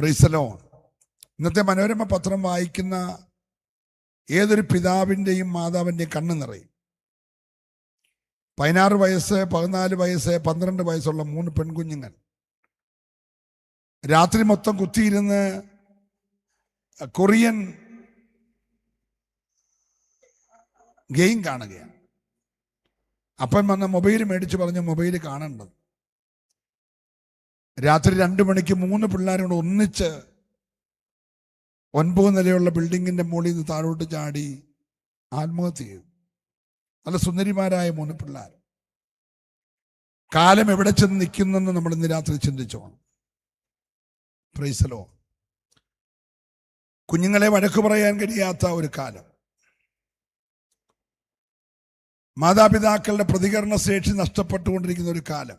Price the Lord. ഇന്നത്തെ മനോരമ പത്രം വായിക്കുന്ന ഏതൊരു പിതാവിൻ്റെയും മാതാവിൻ്റെയും കണ്ണ് നിറയും. 16 വയസ്സ്, 14 വയസ്സ്, 12 വയസ്സുള്ള 3 പെൺകുഞ്ഞുങ്ങൾ രാത്രി മൊത്തം കുത്തിയിരുന്ന് കൊറിയൻ ഗെയിം കാണുകയാണ്. അപ്പൻ വന്ന മൊബൈൽ മേടിച്ച് പറഞ്ഞു മൊബൈൽ കാണേണ്ടത്. രാത്രി 2 മണിക്ക് 3 പിള്ളേരോട് ഒന്നിച്ച് 9 നിലയുള്ള ബിൽഡിങ്ങിന്റെ മുകളിൽ നിന്ന് താഴോട്ട് ചാടി ആത്മഹത്യ ചെയ്തു. നല്ല സുന്ദരിമാരായ 3 പിള്ളേർ. കാലം എവിടെ ചെന്ന് നിൽക്കുന്നെന്ന് നമ്മൾ ഇന്ന് രാത്രി ചിന്തിച്ചോണം. Price the Lord. കുഞ്ഞുങ്ങളെ വഴക്ക് പറയാൻ കഴിയാത്ത ഒരു കാലം, മാതാപിതാക്കളുടെ പ്രതികരണ ശേഷി നഷ്ടപ്പെട്ടുകൊണ്ടിരിക്കുന്ന ഒരു കാലം.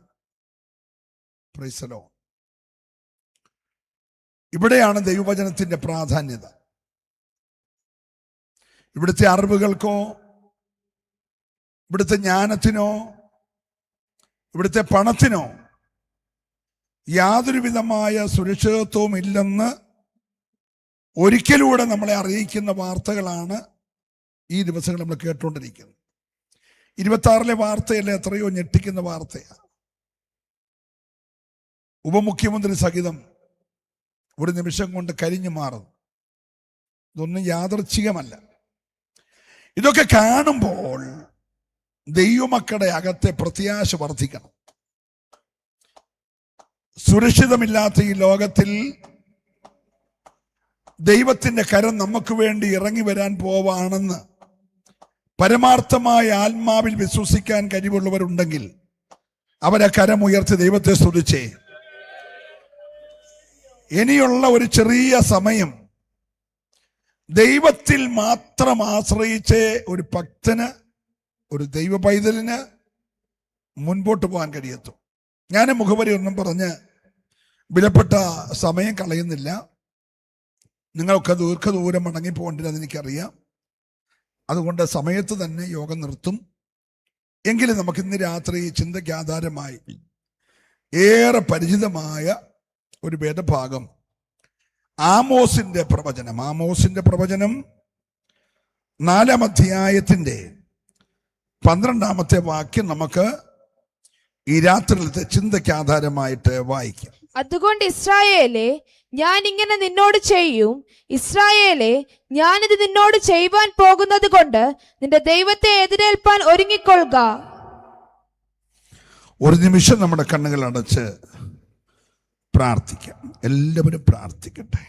Price the Lord. ഇവിടെയാണ് ദൈവവചനത്തിന്റെ പ്രാധാന്യത. ഇവിടുത്തെ അറിവുകൾക്കോ, ഇവിടുത്തെ ജ്ഞാനത്തിനോ, ഇവിടുത്തെ പണത്തിനോ യാതൊരു വിധമായ സുരക്ഷിതത്വവും ഇല്ലെന്ന് ഒരിക്കലൂടെ നമ്മളെ അറിയിക്കുന്ന വാർത്തകളാണ് ഈ ദിവസങ്ങൾ നമ്മൾ കേട്ടുകൊണ്ടിരിക്കുന്നത്. 26 വാർത്തയല്ല, എത്രയോ ഞെട്ടിക്കുന്ന വാർത്തയാണ്. ഉപമുഖ്യമന്ത്രി സഹിതം ഒരു നിമിഷം കൊണ്ട് കരിഞ്ഞു മാറുന്നു. ഇതൊന്നും യാദൃച്ഛികമല്ല. ഇതൊക്കെ കാണുമ്പോൾ ദൈവമക്കളുടെ അകത്തെ പ്രത്യാശ വർദ്ധിക്കണം. സുരക്ഷിതമില്ലാത്ത ഈ ലോകത്തിൽ ദൈവത്തിന്റെ കരം നമുക്ക് വേണ്ടി ഇറങ്ങി വരാൻ പോവാണെന്ന് പരമാർത്ഥമായ ആത്മാവിൽ വിശ്വസിക്കാൻ കഴിവുള്ളവരുണ്ടെങ്കിൽ അവരെ കരം ഉയർത്തി ദൈവത്തെ സ്തുതിച്ചേ. ഇനിയുള്ള ഒരു ചെറിയ സമയം ദൈവത്തിൽ മാത്രം ആശ്രയിച്ച് ഒരു ഭക്തന്, ഒരു ദൈവ പൈതലിന് മുൻപോട്ട് പോകാൻ കഴിയത്തു. ഞാൻ മുഖവരി ഒന്നും പറഞ്ഞ് വിലപ്പെട്ട സമയം കളയുന്നില്ല. നിങ്ങളൊക്കെ ദീർഘദൂരം മടങ്ങി പോകേണ്ടതെന്ന് എനിക്കറിയാം. അതുകൊണ്ട് സമയത്ത് തന്നെ യോഗം നിർത്തും. എങ്കിലും നമുക്ക് ഇന്ന് രാത്രി ചിന്തയ്ക്ക് ആധാരമായി ഏറെ പരിചിതമായ ഒരു വേദഭാഗം, ആമോസിന്റെ പ്രവചനം. ആമോസിന്റെ പ്രവചനം 4-ാം അധ്യായത്തിന്റെ 12-ാമത്തെ വാക്യം നമുക്ക് ഈ രാത്രിയിലത്തെ ചിന്തയ്ക്ക് ആധാരമായിട്ട് വായിക്കാം. അതുകൊണ്ട് ഇസ്രായേലേ, ഞാൻ ഇങ്ങനെ നിന്നോട് ചെയ്യും. ഇസ്രായേലേ, ഞാനിത് നിന്നോട് ചെയ്യുവാൻ പോകുന്നത് കൊണ്ട് നിന്റെ ദൈവത്തെ എതിരേൽപ്പാൻ ഒരുങ്ങിക്കൊള്ളുക. ഒരു നിമിഷം നമ്മുടെ കണ്ണുകൾ അടച്ച് പ്രാർത്ഥിക്കാം. എല്ലാവരും പ്രാർത്ഥിക്കട്ടെ.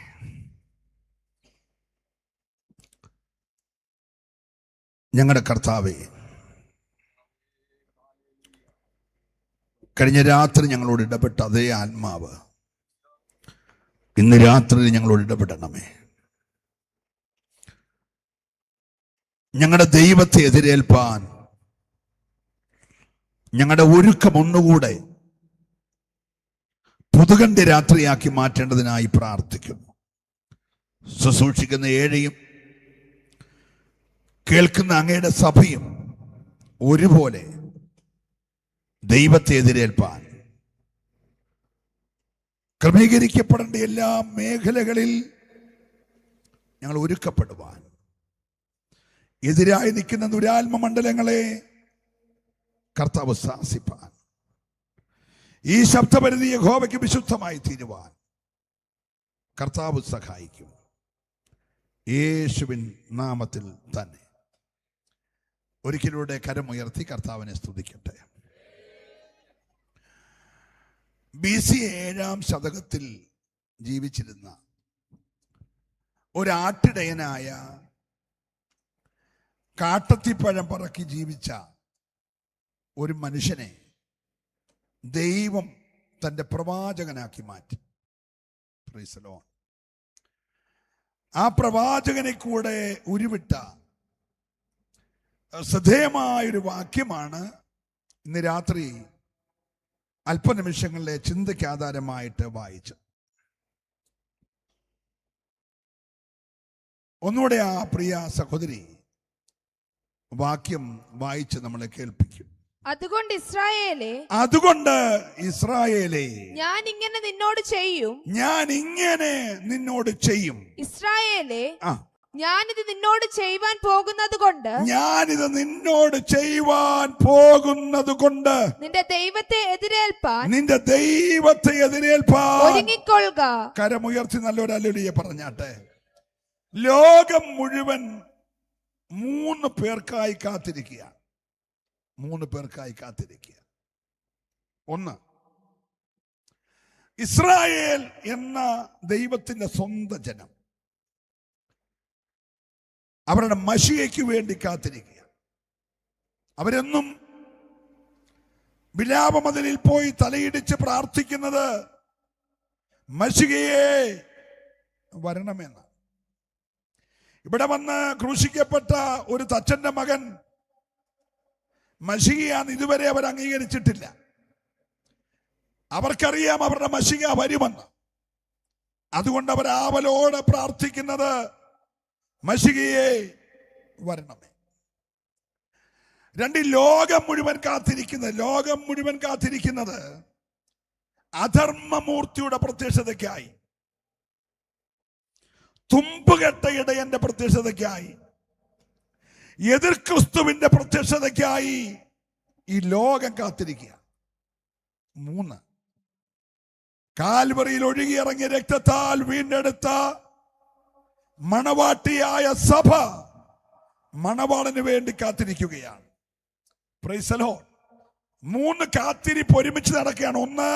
ഞങ്ങളുടെ കർത്താവേ, കഴിഞ്ഞ രാത്രി ഞങ്ങളോട് ഇടപെട്ട അതേ ആത്മാവ് ഇന്ന് രാത്രി ഞങ്ങളോട് ഇടപെടണമേ. ഞങ്ങളുടെ ദൈവത്തെ എതിരേൽപ്പാൻ ഞങ്ങളുടെ ഒരുക്കം ഒന്നുകൂടെ പുതുകണ്ഠ രാത്രിയാക്കി മാറ്റേണ്ടതിനായി പ്രാർത്ഥിക്കുന്നു. ശുശ്രൂഷിക്കുന്ന ഏഴയും കേൾക്കുന്ന അങ്ങയുടെ സഭയും ഒരുപോലെ ദൈവത്തെ എതിരേൽപ്പാൻ ക്രമീകരിക്കപ്പെടേണ്ട എല്ലാ മേഖലകളിൽ ഞങ്ങൾ ഒരുക്കപ്പെടുവാൻ, എതിരായി നിൽക്കുന്ന ദുരാത്മ മണ്ഡലങ്ങളെ കർത്താവ് ശാസിപ്പാൻ, ഈ ശബ്ദപരിധി യഹോവയ്ക്ക് വിശുദ്ധമായി തീരുവാൻ കർത്താവ് സഹായിക്കും. യേശുവിൻ നാമത്തിൽ തന്നെ ഒരിക്കലൂടെ കരമുയർത്തി കർത്താവിനെ സ്തുതിക്കട്ടെ. BC 7-ാം ശതകത്തിൽ ജീവിച്ചിരുന്ന ഒരാട്ടിടയനായ, കാട്ടത്തിപ്പഴം പറക്കി ജീവിച്ച ഒരു മനുഷ്യനെ ദൈവം തൻ്റെ പ്രവാചകനാക്കി മാറ്റി. Price the Lord. ആ പ്രവാചകനെ കൂടെ ഉരുവിട്ട ശ്രദ്ധേയമായൊരു വാക്യമാണ് ഇന്ന് രാത്രി അല്പനിമിഷങ്ങളിലെ ചിന്തയ്ക്ക് ആധാരമായിട്ട് വായിച്ചത്. ഒന്നുകൂടെ ആ പ്രിയ സഹോദരി വാക്യം വായിച്ച് നമ്മളെ കേൾപ്പിക്കും. അതുകൊണ്ട് ഇസ്രായേലേ, ഞാൻ ഇങ്ങനെ നിന്നോട് ചെയ്യും. ഇസ്രായേലേ, ഞാനിത് നിന്നോട് ചെയ്യുവാൻ പോകുന്നത് കൊണ്ട് നിന്റെ ദൈവത്തെ എതിരേൽപ്പാൻ ഒരുങ്ങിക്കൊള്ളുക. കരമുയർത്തി നല്ലൊരു ഹല്ലേലൂയ പറഞ്ഞാട്ടെ. ലോകം മുഴുവൻ 3 പേർക്കായി കാത്തിരിക്കുക. 3 പേർക്കായി കാത്തിരിക്കുക. ഒന്ന്, ഇസ്രായേൽ എന്ന ദൈവത്തിന്റെ സ്വന്തം ജനം അവരുടെ മശിയയ്ക്ക് വേണ്ടി കാത്തിരിക്കുക. അവരെന്നും വിലാപമതിലിൽ പോയി തലയിടിച്ച് പ്രാർത്ഥിക്കുന്നത് മശിയയെ വരണമെന്ന്. ഇവിടെ വന്ന് ക്രൂശിക്കപ്പെട്ട ഒരു തച്ചന്റെ മകൻ മശിയയാന്ന് ഇതുവരെ അവർ അംഗീകരിച്ചിട്ടില്ല. അവർക്കറിയാം അവരുടെ മശിയ വരുമെന്ന്. അതുകൊണ്ട് അവർ ആവലോടെ പ്രാർത്ഥിക്കുന്നത് മശിയയെ വരണമേ. 2, ലോകം മുഴുവൻ കാത്തിരിക്കുന്നത് അധർമ്മമൂർത്തിയുടെ പ്രത്യക്ഷതയ്ക്കായി, തുമ്പുകെട്ട ഇടയന്റെ പ്രത്യക്ഷതയ്ക്കായി, എതിർ ക്രിസ്തുവിന്റെ പ്രത്യക്ഷതയ്ക്കായി ഈ ലോകം കാത്തിരിക്കുക. 3, കാൽവറിയിൽ ഒഴുകിയിറങ്ങിയ രക്തത്താൽ വീണ്ടെടുത്ത മണവാട്ടിയായ സഭ മണവാളന് വേണ്ടി കാത്തിരിക്കുകയാണ്. Price the Lord. 3 കാത്തിരിപ്പ് ഒരുമിച്ച് നടക്കുകയാണ്. 1,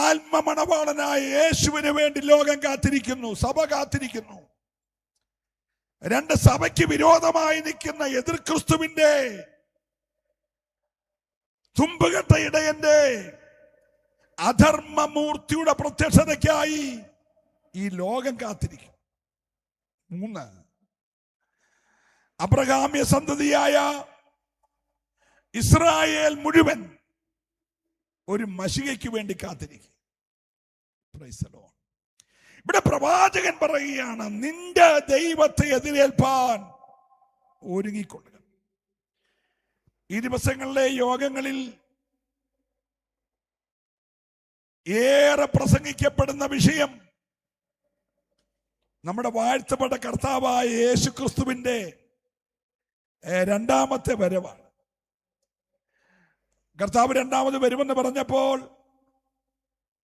ആത്മമണവാളനായ യേശുവിന് വേണ്ടി ലോകം കാത്തിരിക്കുന്നു, സഭ കാത്തിരിക്കുന്നു. 2, സഭയ്ക്ക് വിരോധമായി നിൽക്കുന്ന എതിർ ക്രിസ്തുവിന്റെ, തുമ്പുകെട്ട ഇടയന്റെ, അധർമ്മമൂർത്തിയുടെ പ്രത്യക്ഷതയ്ക്കായി ഈ ലോകം കാത്തിരിക്കും. 3, അബ്രഹാമ്യ സന്തതിയായ ഇസ്രായേൽ മുഴുവൻ ഒരു മശിയയ്ക്ക് വേണ്ടി കാത്തിരിക്കും. Price the Lord. ഇവിടെ പ്രവാചകൻ പറയുകയാണ്, നിന്റെ ദൈവത്തെ എതിരേൽപ്പാൻ ഒരുങ്ങിക്കൊള്ളുക. ഈ ദിവസങ്ങളിലെ യോഗങ്ങളിൽ ഏറെ പ്രസംഗിക്കപ്പെടുന്ന വിഷയം നമ്മുടെ വാഴ്ത്തപ്പെട്ട കർത്താവായ യേശു ക്രിസ്തുവിന്റെ 2ാമത്തെ വരവാണ്. കർത്താവ് 2ാമത് വരുമെന്ന് പറഞ്ഞപ്പോൾ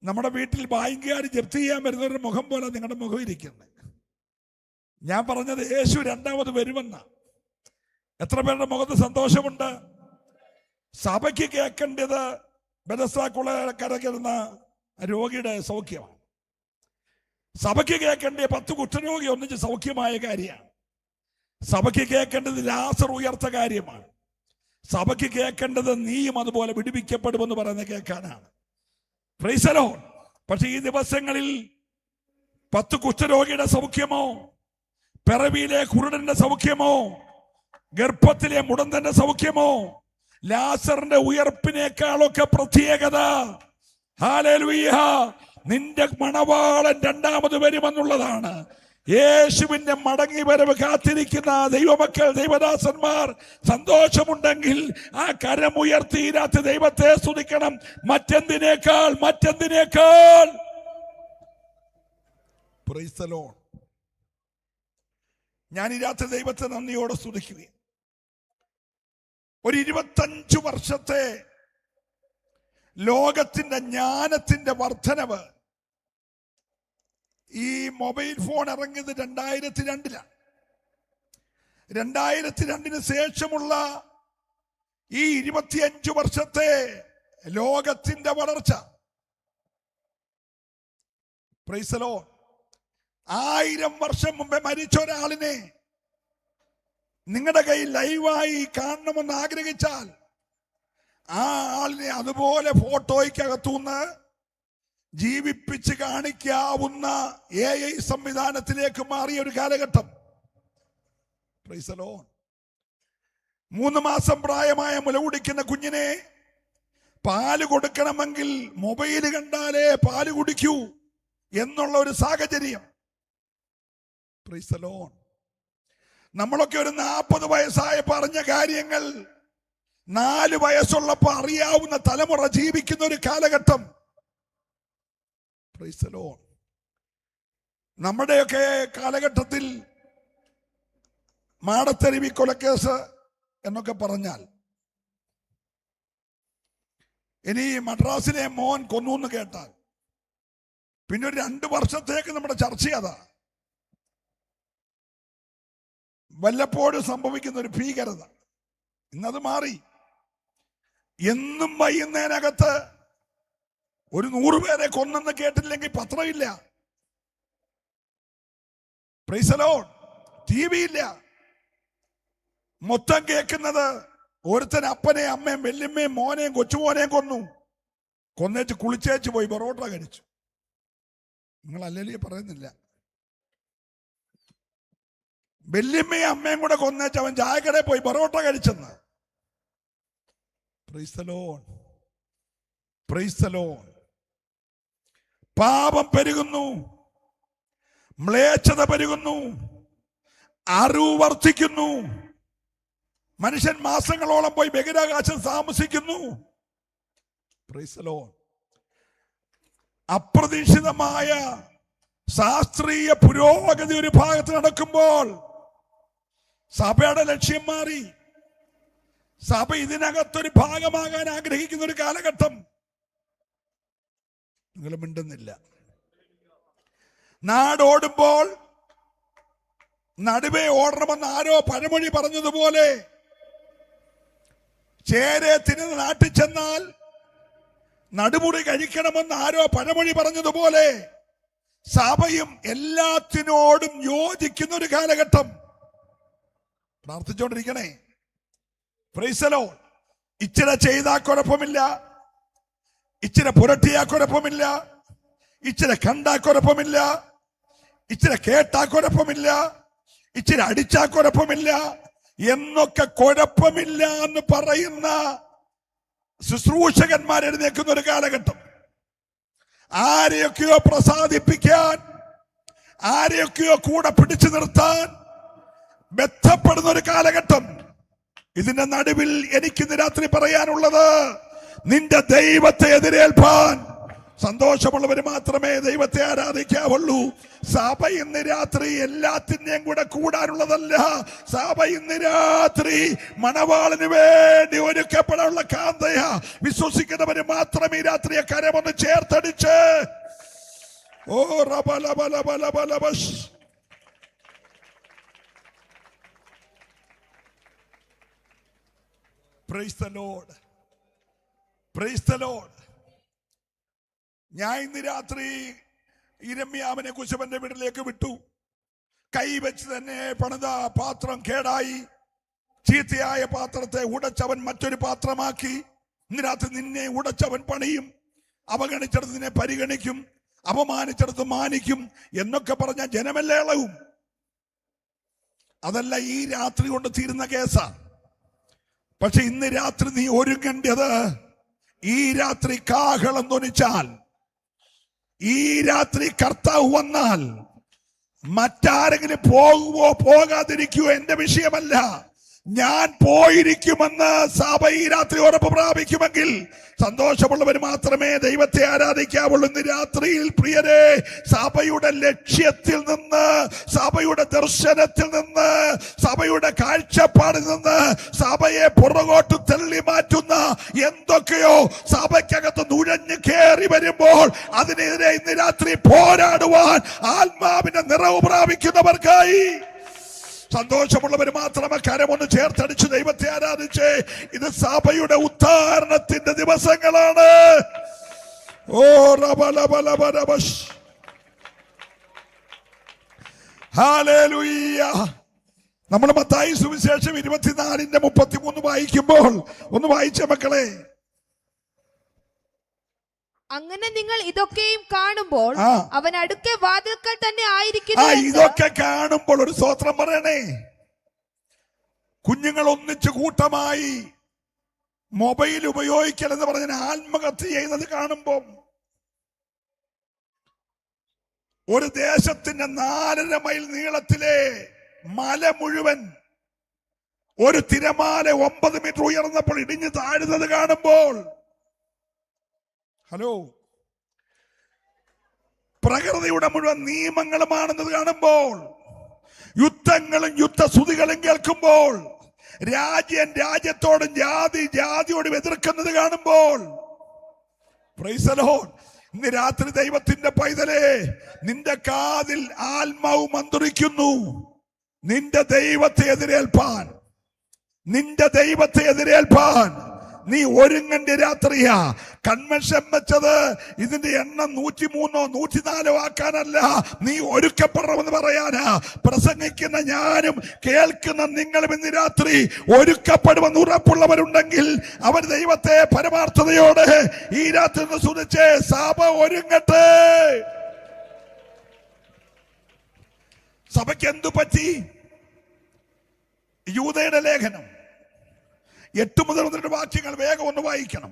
നമ്മുടെ വീട്ടിൽ ബാങ്കുകാർ ജപ്തി ചെയ്യാൻ വരുന്നവരുടെ മുഖം പോലെ നിങ്ങളുടെ മുഖം ഇരിക്കുന്നത്. ഞാൻ പറഞ്ഞത് യേശു 2ാമത് വരുമെന്ന. എത്ര പേരുടെ മുഖത്ത് സന്തോഷമുണ്ട്? സഭയ്ക്ക് കേൾക്കേണ്ടത് ബെഥസ്ദാക്കുളക്കരയ്ക്കുന്ന രോഗിയുടെ സൗഖ്യമാണ്. സഭയ്ക്ക് കേൾക്കേണ്ട 10 കുഷ്ഠരോഗി ഒന്നിച്ച് സൗഖ്യമായ കാര്യമാണ്. സഭയ്ക്ക് കേൾക്കേണ്ടത് ലാസർ ഉയർത്ത കാര്യമാണ്. സഭയ്ക്ക് കേൾക്കേണ്ടത് നീയും അതുപോലെ വിടുവിക്കപ്പെടുമെന്ന് പറയുന്നത് കേൾക്കാനാണ്. Price the Lord. പക്ഷെ ഈ ദിവസങ്ങളിൽ 10 കുഷ്ഠരോഗിയുടെ സൗഖ്യമോ, പിറവിയിലെ കുരുടന്റെ സൗഖ്യമോ, ഗർഭത്തിലെ മുടന്തന്റെ സൗഖ്യമോ, ലാസറിന്റെ ഉയർപ്പിനേക്കാളൊക്കെ പ്രത്യേകത, ഹല്ലേലൂയ, നിന്റെ മണവാളൻ 2ാമത് വരുമെന്നുള്ളതാണ്. യേശുവിന്റെ മടങ്ങി വരവ് കാത്തിരിക്കുന്ന ദൈവമക്കൾ, ദൈവദാസന്മാർ സന്തോഷമുണ്ടെങ്കിൽ ആ കരമുയർത്തിയിരാത്ത ദൈവത്തെ സ്തുതിക്കണം. മറ്റെന്തിനേക്കാൾ പ്രൈസ് ദി ലോർഡ്. ഞാൻ ഈ രാത്രി ദൈവത്തെ നന്ദിയോടെ സ്തുതിക്കുകയും ഒരു 25 വർഷത്തെ ലോകത്തിന്റെ ജ്ഞാനത്തിന്റെ വർധനവ്, ഈ മൊബൈൽ ഫോൺ ഇറങ്ങിയത് 2002-ലാണ്. 2002-ന് ശേഷമുള്ള ഈ 25 വർഷത്തെ ലോകത്തിന്റെ വളർച്ച, പ്രൈസ് ദി ലോർഡ്. 1000 വർഷം മുമ്പേ മരിച്ച ഒരാളിനെ നിങ്ങളുടെ കയ്യിൽ ലൈവായി കാണണമെന്ന് ആഗ്രഹിച്ചാൽ ആ ആളിനെ അതുപോലെ ഫോട്ടോയ്ക്കകത്തുനിന്ന് ജീവിപ്പിച്ച് കാണിക്കാവുന്ന AI സംവിധാനത്തിലേക്ക് മാറിയ ഒരു കാലഘട്ടം. Price the Lord. 3 മാസം പ്രായമായ മുല കുടിക്കുന്ന കുഞ്ഞിനെ പാല് കൊടുക്കണമെങ്കിൽ മൊബൈൽ കണ്ടാലേ പാല് കുടിക്കൂ എന്നുള്ള ഒരു സാഹചര്യം. Price the Lord. നമ്മളൊക്കെ ഒരു 40 വയസ്സായ പറഞ്ഞ കാര്യങ്ങൾ 4 വയസ്സുള്ളപ്പോ അറിയാവുന്ന തലമുറ ജീവിക്കുന്ന ഒരു കാലഘട്ടം. Price the Lord. നമ്മുടെയൊക്കെ കാലഘട്ടത്തിൽ മാടത്തരുവി കൊലക്കേസ് എന്നൊക്കെ പറഞ്ഞാൽ, ഇനി മദ്രാസിലെ മോൻ കൊന്നു എന്ന് കേട്ടാൽ പിന്നെ ഒരു 2 വർഷത്തേക്ക് നമ്മുടെ ചർച്ച അതാ. വല്ലപ്പോഴും സംഭവിക്കുന്ന ഒരു ഭീകരത. ഇന്നത് മാറി. എന്നും വൈകുന്നതിനകത്ത് ഒരു 100 പേരെ കൊന്നെന്ന് കേട്ടില്ലെങ്കിൽ പത്രമില്ല, പ്രൈസ് ദി ലോർഡ്, TV ഇല്ല. മൊത്തം കേൾക്കുന്നത് ഒരുത്തൻ അപ്പനെയും അമ്മയും വല്യമ്മയും മോനെയും കൊച്ചുമോനെയും കൊന്നേച്ച് കുളിച്ചേച്ച് പോയി പൊറോട്ട കഴിച്ചു. നിങ്ങൾ അല്ലെങ്കിലും പറയുന്നില്ല. വല്യമ്മയും അമ്മയും കൂടെ കൊന്നേച്ച് അവൻ ചായക്കടയിൽ പോയി പൊറോട്ട കഴിച്ചെന്ന്. Praise the lord, praise the lord. പാപം പെരുകുന്നു, മ്ലേച്ഛത പെരുകുന്നു, അറിവ് വർദ്ധിക്കുന്നു. മനുഷ്യൻ മാസങ്ങളോളം പോയി ബഹിരാകാശം താമസിക്കുന്നു. Price the Lord. അപ്രതീക്ഷിതമായ ശാസ്ത്രീയ പുരോഗതി ഒരു ഭാഗത്ത് നടക്കുമ്പോൾ സഭയുടെ ലക്ഷ്യം മാറി. സഭ ഇതിനകത്തൊരു ഭാഗമാകാൻ ആഗ്രഹിക്കുന്ന ഒരു കാലഘട്ടം. നിങ്ങൾ മിണ്ടുന്നില്ല. നാടോടുമ്പോൾ നടുവേ ഓടണമെന്ന് ആരോ പഴമൊഴി പറഞ്ഞതുപോലെ, ചേരെ തിരുന്ന് നാട്ടിൽ ചെന്നാൽ നടുമുറി കഴിക്കണമെന്ന് ആരോ പഴമൊഴി പറഞ്ഞതുപോലെ, സഭയും എല്ലാത്തിനോടും യോജിക്കുന്ന ഒരു കാലഘട്ടം. പ്രാർത്ഥിച്ചോണ്ടിരിക്കണേ. Praise the lord. ഇച്ചിരി ചെയ്താൽ കുഴപ്പമില്ല, ഇച്ചിരി പുരട്ടിയാൽ കുഴപ്പമില്ല, ഇച്ചിരി കണ്ടാൽ കുഴപ്പമില്ല, ഇച്ചിരി കേട്ടാൽ കുഴപ്പമില്ല, ഇച്ചിരി അടിച്ചാൽ കുഴപ്പമില്ല എന്നൊക്കെ കുഴപ്പമില്ല എന്ന് പറയുന്ന ശുശ്രൂഷകന്മാർ എഴുന്നേക്കുന്ന ഒരു കാലഘട്ടം. ആരെയൊക്കെയോ പ്രസാദിപ്പിക്കാൻ, ആരെയൊക്കെയോ കൂടെ പിടിച്ചു നിർത്താൻ ബന്ധപ്പെടുന്ന ഒരു കാലഘട്ടം. ഇതിന്റെ നടുവിൽ എനിക്കിന്ന് രാത്രി പറയാനുള്ളത്, നിന്റെ ദൈവത്തെ എതിരേൽപ്പാൻ സന്തോഷമുള്ളവർ മാത്രമേ ദൈവത്തെ ആരാധിക്കാവുള്ളൂ. സഭ ഇന്ന് രാത്രി എല്ലാത്തിന്റെയും കൂടെ കൂടാനുള്ളതല്ല. സഭ ഇന്ന് രാത്രി മണവാളിന് വേണ്ടി ഒരുക്കപ്പെടാനുള്ള കാന്തയ. വിശ്വസിക്കുന്നവര് മാത്രമേ ഈ രാത്രിയെ കരമൊന്ന് ചേർത്തടിച്ച് ഓ റബലബലബലബലബഷ്. Praise the lord, praise the lord. ഞാൻ ഇന്ന് രാത്രി ഇരമ്യാവിനെ കുശവന്റെ വീട്ടിലേക്ക് വിട്ടു. കൈവച്ച് തന്നെ പണിത പാത്രം കേടായി. ചീത്തയായ പാത്രത്തെ ഉടച്ചവൻ മറ്റൊരു പാത്രമാക്കി. ഇന്ന് രാത്രി നിന്നെ ഉടച്ചവൻ പണിയും. അവഗണിച്ചെടുത്ത് നിന്നെ പരിഗണിക്കും, അപമാനിച്ചെടുത്ത് മാനിക്കും എന്നൊക്കെ പറഞ്ഞ ജനമെല്ലാം ഇളവും. അതല്ല ഈ രാത്രി കൊണ്ട് തീരുന്ന കേസാ. പക്ഷെ ഇന്ന് രാത്രി നീ ഒരുങ്ങേണ്ടത്, ഈ രാത്രി കാഹളം ധ്വനിച്ചാൽ, ഈ രാത്രി കർത്താവ് വന്നാൽ, മറ്റാരെങ്കിലും പോകുവോ പോകാതിരിക്കുവോ എന്റെ വിഷയമല്ല. ഞാൻ പോയിരിക്കുമെന്ന് സഭ ഈ രാത്രി ഉറപ്പ് പ്രാപിക്കുമെങ്കിൽ സന്തോഷമുള്ളവർ മാത്രമേ ദൈവത്തെ ആരാധിക്കാവുള്ളൂ. ഇന്ന് രാത്രിയിൽ പ്രിയരെ, സഭയുടെ ലക്ഷ്യത്തിൽ നിന്ന്, സഭയുടെ ദർശനത്തിൽ നിന്ന്, സഭയുടെ കാഴ്ചപ്പാടിൽ നിന്ന് സഭയെ പുറകോട്ട് തള്ളി മാറ്റുന്ന എന്തൊക്കെയോ സഭയ്ക്കകത്ത് നുഴഞ്ഞു കയറി വരുമ്പോൾ അതിനെതിരെ ഇന്ന് രാത്രി പോരാടുവാൻ ആത്മാവിന്റെ നിറവ് പ്രാപിക്കുന്നവർക്കായി സന്തോഷമുള്ളവർ മാത്രമേ കരമൊന്ന് ചേർത്തടിച്ച് ദൈവത്തെ ആരാധിച്ച്. ഇത് സഭയുടെ ഉദ്ധാരണത്തിന്റെ ദിവസങ്ങളാണ്. ഓ റബലബലബലബഷ്. ഹല്ലേലൂയ. നമ്മൾ മത്തായി സുവിശേഷം 24:33 വായിക്കുമ്പോൾ ഒന്ന് വായിച്ച മക്കളെ. അങ്ങനെ നിങ്ങൾ ഇതൊക്കെയും കാണുമ്പോൾ അവൻ അടുക്കെ വാതിൽക്കൽ തന്നെ ആയിരിക്കുന്നു. ഇതൊക്കെ കാണുമ്പോൾ ഒരു സ്തോത്രം പറയണേ. കുഞ്ഞുങ്ങൾ ഒന്നിച്ച് കൂട്ടമായി മൊബൈൽ ഉപയോഗിക്കൽ എന്ന് പറഞ്ഞ ആത്മഹത്യ ചെയ്യുന്നത് കാണുമ്പോൾ, ഒരു ദേശത്തിന്റെ 4.5 മൈൽ നീളത്തിലെ മല മുഴുവൻ ഒരു തിരമാല 9 മീറ്റർ ഉയർന്നപ്പോൾ ഇടിഞ്ഞു താഴുന്നത് കാണുമ്പോൾ, ഹലോ, പ്രകൃതിയുടെ മുഴുവൻ നിയമങ്ങളുമാണെന്നത് കാണുമ്പോൾ, യുദ്ധങ്ങളും യുദ്ധസ്തുതികളും കേൾക്കുമ്പോൾ, രാജ്യം രാജ്യത്തോടും ജാതി ജാതിയോടും എതിർക്കുന്നത് കാണുമ്പോൾ, പ്രൈസ് ദി ലോർഡ്, ഇന്ന് രാത്രി ദൈവത്തിന്റെ പൈതലേ, നിന്റെ കാതിൽ ആത്മാവ് മന്ത്രിക്കുന്നു. നിന്റെ ദൈവത്തെ എതിരേൽപ്പാൻ, നിന്റെ ദൈവത്തെ എതിരേൽപ്പാൻ നീ ഒരുങ്ങേണ്ട രാത്രിയാ. കൺവെൻഷൻ വെച്ചത് ഇതിന്റെ എണ്ണം 103 104 ആക്കാനല്ല, നീ ഒരുക്കപ്പെടണമെന്ന് പറയാനാ. പ്രസംഗിക്കുന്ന ഞാനും കേൾക്കുന്ന നിങ്ങളും ഇന്ന് രാത്രി ഒരുക്കപ്പെടുമെന്ന് ഉറപ്പുള്ളവരുണ്ടെങ്കിൽ അവർ ദൈവത്തെ പരമാർത്ഥതയോടെ ഈ രാത്രി സ്തുതിച്ച് സഭ ഒരുങ്ങട്ടെ. സഭയ്ക്ക് എന്തു പറ്റി? യൂദയുടെ ലേഖനം 8 മുതൽ 12 വാക്യങ്ങൾ വേഗം ഒന്ന് വായിക്കണം.